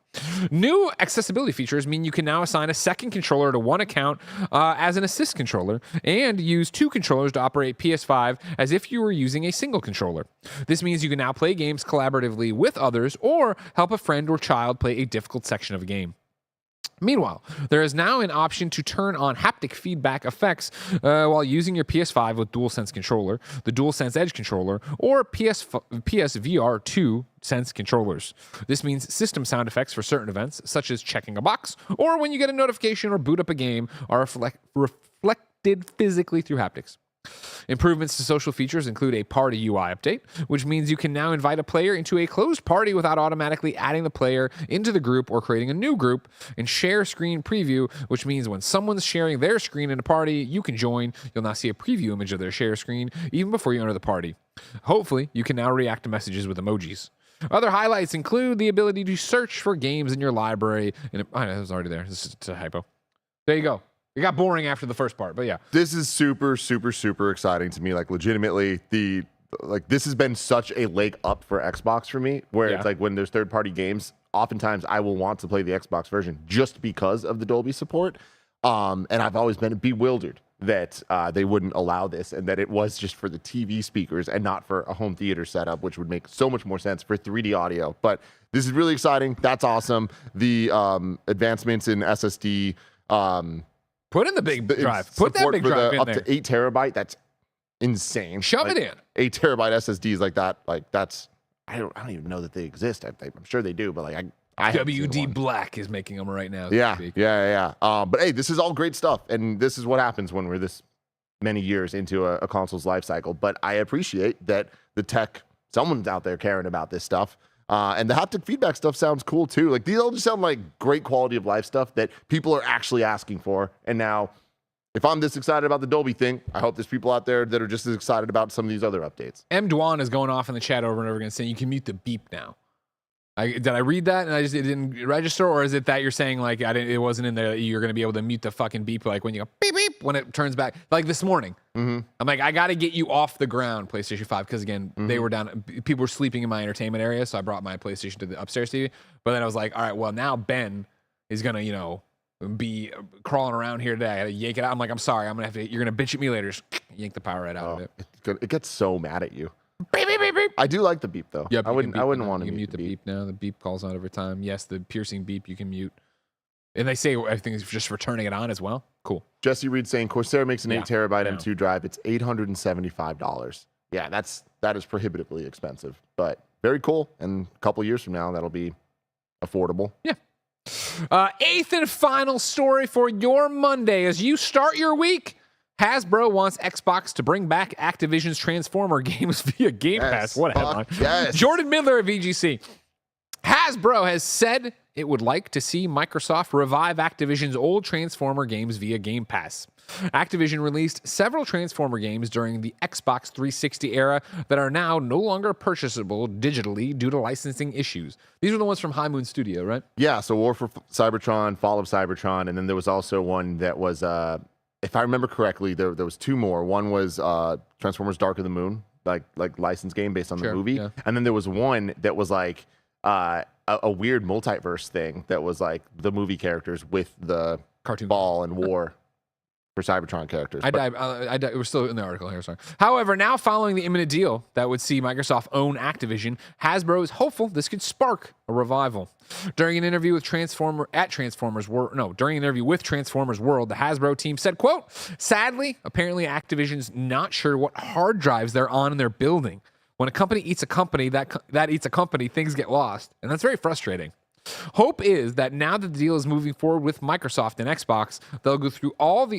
New accessibility features mean you can now assign a second controller to one account as an assist controller and use 2 controllers to operate PS5 as if you were using a single controller. This means you can now play games collaboratively with others or help a friend or child play a difficult section of a game. Meanwhile, there is now an option to turn on haptic feedback effects while using your PS5 with DualSense controller, the DualSense Edge controller, or PSVR 2 Sense controllers. This means system sound effects for certain events, such as checking a box, or when you get a notification or boot up a game, are reflected physically through haptics. Improvements to social features include a party UI update, which means you can now invite a player into a closed party without automatically adding the player into the group or creating a new group, and share screen preview, which means when someone's sharing their screen in a party, you can join. You'll now see a preview image of their share screen even before you enter the party. Hopefully, you can now react to messages with emojis. Other highlights include the ability to search for games in your library. And I know it was already there. This is a hypo. There you go. It got boring after the first part, but yeah. This is super, super, super exciting to me. Like, legitimately, this has been such a leg up for Xbox for me, where it's like when there's third-party games, oftentimes I will want to play the Xbox version just because of the Dolby support. And I've always been bewildered that they wouldn't allow this, and that it was just for the TV speakers and not for a home theater setup, which would make so much more sense for 3D audio. But this is really exciting. That's awesome. The advancements in SSD. Put in the big drive. Put that big drive in up there. to 8 terabyte. That's insane. Shove it in. 8 terabyte SSDs like that. Like that's I don't even know that they exist. I'm sure they do, but like I WD Black is making them right now. Yeah. But hey, this is all great stuff, and this is what happens when we're this many years into a console's life cycle. But I appreciate that the tech, someone's out there caring about this stuff. And the haptic feedback stuff sounds cool too. Like these all just sound like great quality of life stuff that people are actually asking for. And now, if I'm this excited about the Dolby thing, I hope there's people out there that are just as excited about some of these other updates. M. Dwan is going off in the chat over and over again saying you can mute the beep now. Did I read that and it didn't register, or is it that you're saying like it wasn't in there that you're going to be able to mute the fucking beep like when you go beep beep when it turns back like this morning? I'm like, I got to get you off the ground, PlayStation 5, because again they were down, people were sleeping in my entertainment area, so I brought my PlayStation to the upstairs TV. But then I was like, all right, well now Ben is gonna be crawling around here today. I gotta yank it out. I'm like, I'm sorry, you're gonna bitch at me later. Just yank the power right out of it. It gets so mad at you. Beep, beep, beep, beep. I do like the beep though. Yep, I wouldn't want to mute the beep now. The beep calls out every time. Yes, the piercing beep you can mute. And they say I think it's just for turning it on as well. Cool. Jesse Reed saying Corsair makes an 8 terabyte M2 drive. It's $875. Yeah, that is prohibitively expensive, but very cool. And a couple years from now, that'll be affordable. Yeah. Eighth and final story for your Monday as you start your week. Hasbro wants Xbox to bring back Activision's Transformer games via Game Pass. What a headline. Yes. Jordan Midler of VGC. Hasbro has said it would like to see Microsoft revive Activision's old Transformer games via Game Pass. Activision released several Transformer games during the Xbox 360 era that are now no longer purchasable digitally due to licensing issues. These are the ones from High Moon Studio, right? Yeah, so War for Cybertron, Fall of Cybertron, and then there was also one that was, if I remember correctly, there was two more. One was Transformers Dark of the Moon, like licensed game based on the movie. Yeah. And then there was one that was like a weird multiverse thing that was like the movie characters with the cartoon ball and war for Cybertron characters. We're still in the article here, sorry. However, now following the imminent deal that would see Microsoft own Activision, Hasbro is hopeful this could spark a revival. During an interview with Transformers World, the Hasbro team said, quote, sadly, apparently Activision's not sure what hard drives they're on in their building. When a company eats a company, that eats a company, things get lost. And that's very frustrating. Hope is that now that the deal is moving forward with Microsoft and Xbox, they'll go through all of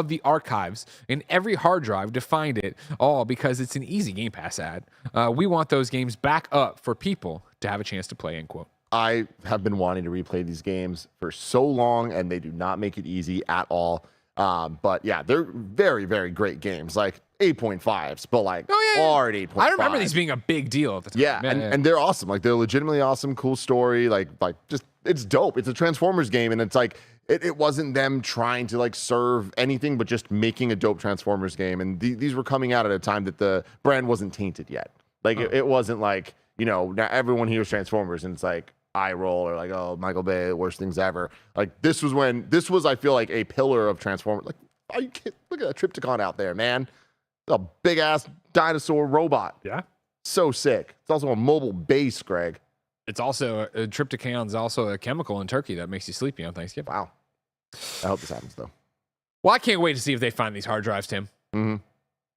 the archives in every hard drive to find it all because it's an easy Game Pass ad. We want those games back up for people to have a chance to play, end quote. I have been wanting to replay these games for so long, and they do not make it easy at all. But yeah, they're very, very great games. Like 8.5s, but like hard 8.5. I remember these being a big deal at the time. Yeah, and they're awesome. Like they're legitimately awesome, cool story. Like just it's dope. It's a Transformers game, and it's like it wasn't them trying to like serve anything, but just making a dope Transformers game. And these were coming out at a time that the brand wasn't tainted yet. Like it wasn't like now everyone hears Transformers and it's like eye roll or like, oh, Michael Bay, worst things ever. Like this was I feel like a pillar of Transformers. Like, oh, you can't, look at that Triptychon out there, man. It's a big ass dinosaur robot. Yeah. So sick. It's also a mobile base, Greg. It's also a Triptychon is also a chemical in Turkey that makes you sleepy on Thanksgiving. Wow. I hope this happens though. Well, I can't wait to see if they find these hard drives, Tim. Mm-hmm.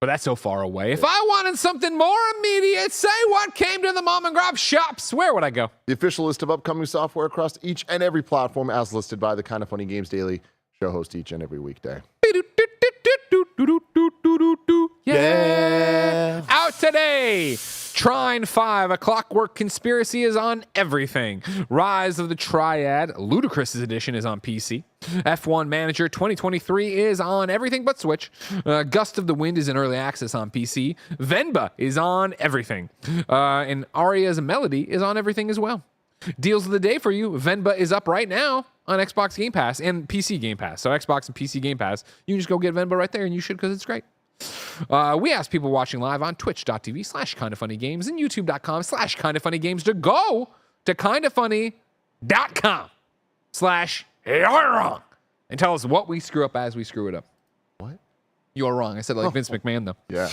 But that's so far away. If I wanted something more immediate, say what came to the mom and grab shops, where would I go? The official list of upcoming software across each and every platform as listed by the Kind of Funny Games Daily show host each and every weekday. Yeah. Out today. Trine 5, A Clockwork Conspiracy is on everything. Rise of the Triad, Ludicrous's edition is on PC. F1 Manager 2023 is on everything but Switch. Gust of the Wind is in early access on PC. Venba is on everything. And Aria's Melody is on everything as well. Deals of the day for you. Venba is up right now on Xbox Game Pass and PC Game Pass. So Xbox and PC Game Pass, you can just go get Venba right there, and you should because it's great. We asked people watching live on twitch.tv/kindoffunnygames and youtube.com/kindoffunnygames to go to kindoffunny.com/and tell us what we screw up as we screw it up. What? You are wrong. I said like Vince McMahon, though. Yeah.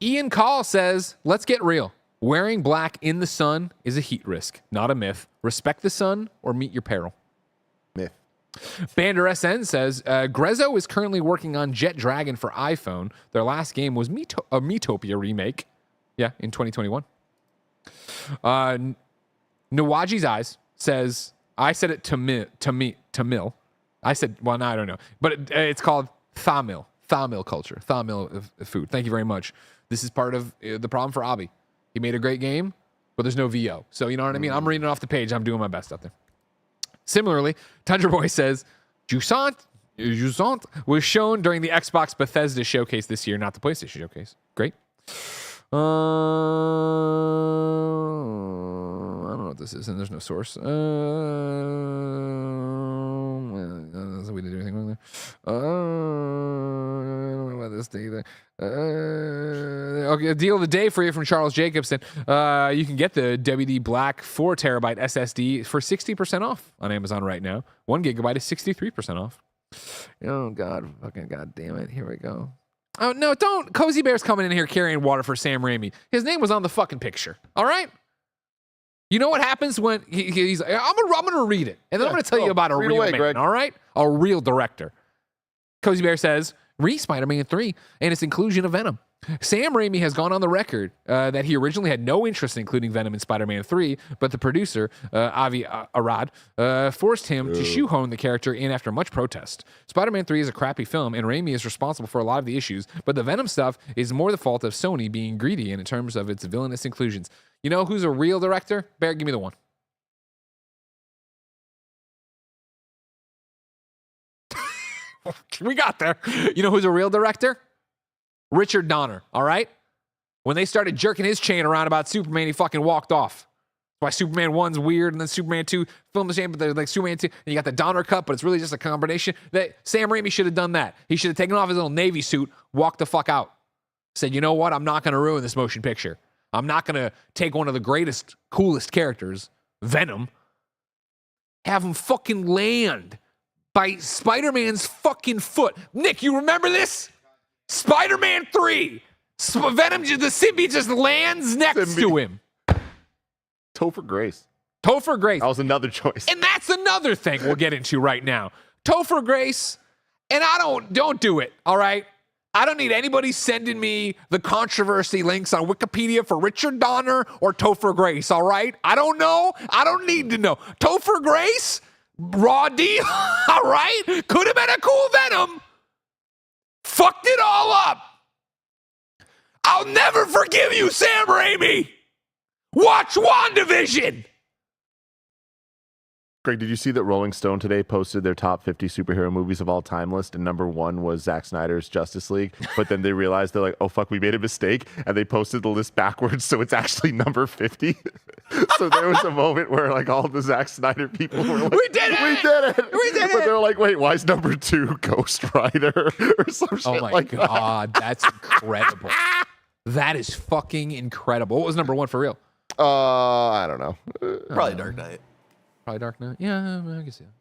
Ian Call says, let's get real. Wearing black in the sun is a heat risk, not a myth. Respect the sun or meet your peril. Myth. Bander SN says, Grezzo is currently working on Jet Dragon for iPhone. Their last game was a Miitopia remake. Yeah, in 2021. Nawaji's Eyes says, I said it Tamil. I said, well, no, I don't know. But it's called Thamil culture, Thamil food. Thank you very much. This is part of the problem for Abi. He made a great game, but there's no VO. So you know what I mean? I'm reading it off the page. I'm doing my best out there. Similarly, Tundra Boy says, Jusant was shown during the Xbox Bethesda showcase this year, not the PlayStation showcase. Great. I don't know what this is, and there's no source. We didn't do anything wrong there. I don't know about this thing either. Okay, a deal of the day for you from Charles Jacobson. You can get the WD Black 4 terabyte SSD for 60% off on Amazon right now. 1 gigabyte is 63% off. Oh, God. Fucking God damn it. Here we go. Oh, no, don't. Cozy Bear's coming in here carrying water for Sam Raimi. His name was on the fucking picture. All right? You know what happens when he's like, I'm gonna read it. And then I'm going to tell you about a real man, Greg. All right? A real director. Cozy Bear says, Spider-Man 3 and its inclusion of Venom. Sam Raimi has gone on the record that he originally had no interest in including Venom in Spider-Man 3, but the producer, Avi Arad, forced him to shoehorn the character in after much protest. Spider-Man 3 is a crappy film, and Raimi is responsible for a lot of the issues, but the Venom stuff is more the fault of Sony being greedy in terms of its villainous inclusions. You know who's a real director? Barrett, give me the one. We got there. You know who's a real director? Richard Donner, all right? When they started jerking his chain around about Superman, he fucking walked off. That's why Superman 1's weird, and then Superman 2 filmed the same, but they're like Superman 2, and you got the Donner cut, but it's really just a combination. That Sam Raimi should have done that. He should have taken off his little Navy suit, walked the fuck out. Said, you know what? I'm not going to ruin this motion picture. I'm not going to take one of the greatest, coolest characters, Venom, have him fucking land by Spider-Man's fucking foot. Nick, you remember this? Spider-Man 3. Venom, the symbiote just lands next to him. Topher Grace. Topher Grace. That was another choice. And that's another thing we'll get into right now. Topher Grace, and don't do it, all right? I don't need anybody sending me the controversy links on Wikipedia for Richard Donner or Topher Grace, all right? I don't know. I don't need to know. Topher Grace, raw deal, all right? Could have been a cool Venom. Fucked it all up. I'll never forgive you, Sam Raimi. Watch WandaVision. Greg, did you see that Rolling Stone today posted their top 50 superhero movies of all time list, and number 1 was Zack Snyder's Justice League, but then they realized, they're like, oh fuck, we made a mistake, and they posted the list backwards, so it's actually number 50. So there was a moment where like all the Zack Snyder people were like, we did it! But they're like, wait, why is number 2 Ghost Rider or some shit like that? Oh my God, that's incredible. That is fucking incredible. What was number 1 for real? I don't know. Probably Dark Knight. Probably Dark Knight. Yeah, I can see that.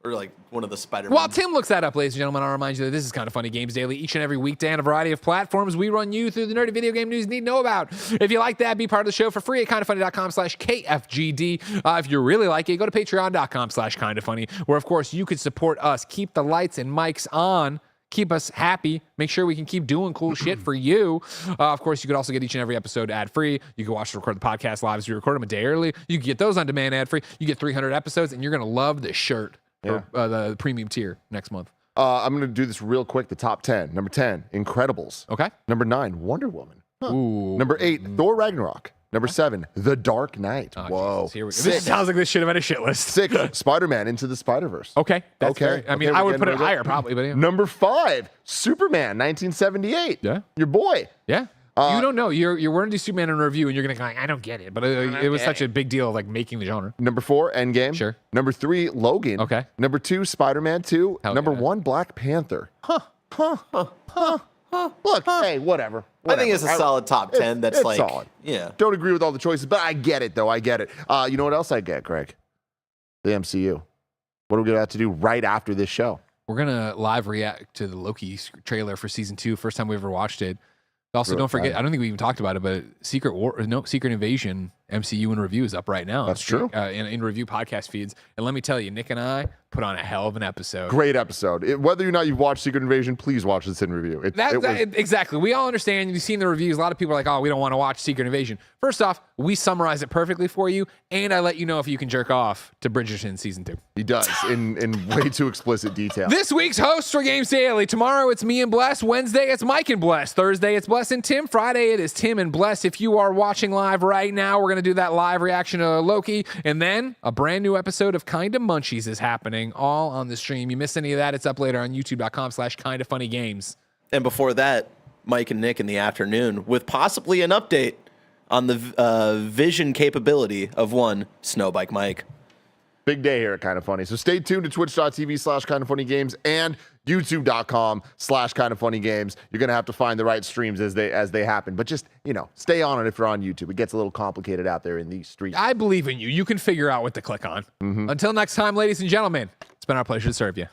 Or like one of the Spider-Man. While Tim looks that up, ladies and gentlemen, I'll remind you that this is Kind of Funny Games Daily. Each and every weekday on a variety of platforms, we run you through the nerdy video game news you need to know about. If you like that, be part of the show for free at kindoffunny.com/KFGD. If you really like it, go to patreon.com/kindoffunny, where, of course, you could support us. Keep the lights and mics on. Keep us happy. Make sure we can keep doing cool shit for you. Of course, you could also get each and every episode ad-free. You can watch and record the podcast live as we record them a day early. You can get those on demand ad-free. You get 300 episodes, and you're going to love the shirt for the premium tier next month. I'm going to do this real quick. The top 10. Number 10, Incredibles. Okay. Number 9, Wonder Woman. Huh. Ooh. Number 8, Thor Ragnarok. Number 7, The Dark Knight. Oh, whoa. Jesus, here we go. This sounds like this should have been a shit list. 6, Spider-Man Into the Spider-Verse. Okay. That's fair. I mean, I would put it higher probably, but yeah. Number 5, Superman 1978. Yeah. Your boy. Yeah. You don't know. You're going to do Superman in a review, and you're going to go, I don't get it. But it was such a big deal, like making the genre. Number 4, Endgame. Sure. Number 3, Logan. Okay. Number 2, Spider-Man 2. Number 1, Black Panther. Look, hey, whatever. I think it's a solid top 10. That's it's like solid. Yeah. Don't agree with all the choices, but I get it, though. I get it. You know what else I get, Greg? The MCU. What are we going to have to do right after this show? we're gonna live react to the Loki trailer for season 2. First time we ever watched it. Also, don't forget, I don't think we even talked about it, but Secret Invasion MCU in review is up right now. That's true. In review podcast feeds. And let me tell you, Nick and I put on a hell of an episode. Great episode. Whether or not you've watched Secret Invasion, please watch this in review. Exactly. We all understand. You've seen the reviews. A lot of people are like, oh, we don't want to watch Secret Invasion. First off, we summarize it perfectly for you, and I let you know if you can jerk off to Bridgerton season 2. He does, in way too explicit detail. This week's hosts for Games Daily. Tomorrow it's me and Bless. Wednesday it's Mike and Bless. Thursday it's Bless and Tim. Friday it is Tim and Bless. If you are watching live right now, we're going to do that live reaction to Loki. And then a brand new episode of Kinda Munchies is happening, all on the stream. You miss any of that, it's up later on youtube.com/kindafunnygames. And before that, Mike and Nick in the afternoon with possibly an update on the vision capability of one Snowbike Mike. Big day here at Kinda Funny. So stay tuned to twitch.tv/kindafunnygames and youtube.com/kindafunnygames. You're going to have to find the right streams as they happen. But just, stay on it if you're on YouTube. It gets a little complicated out there in these streets. I believe in you. You can figure out what to click on. Until next time, ladies and gentlemen, it's been our pleasure to serve you.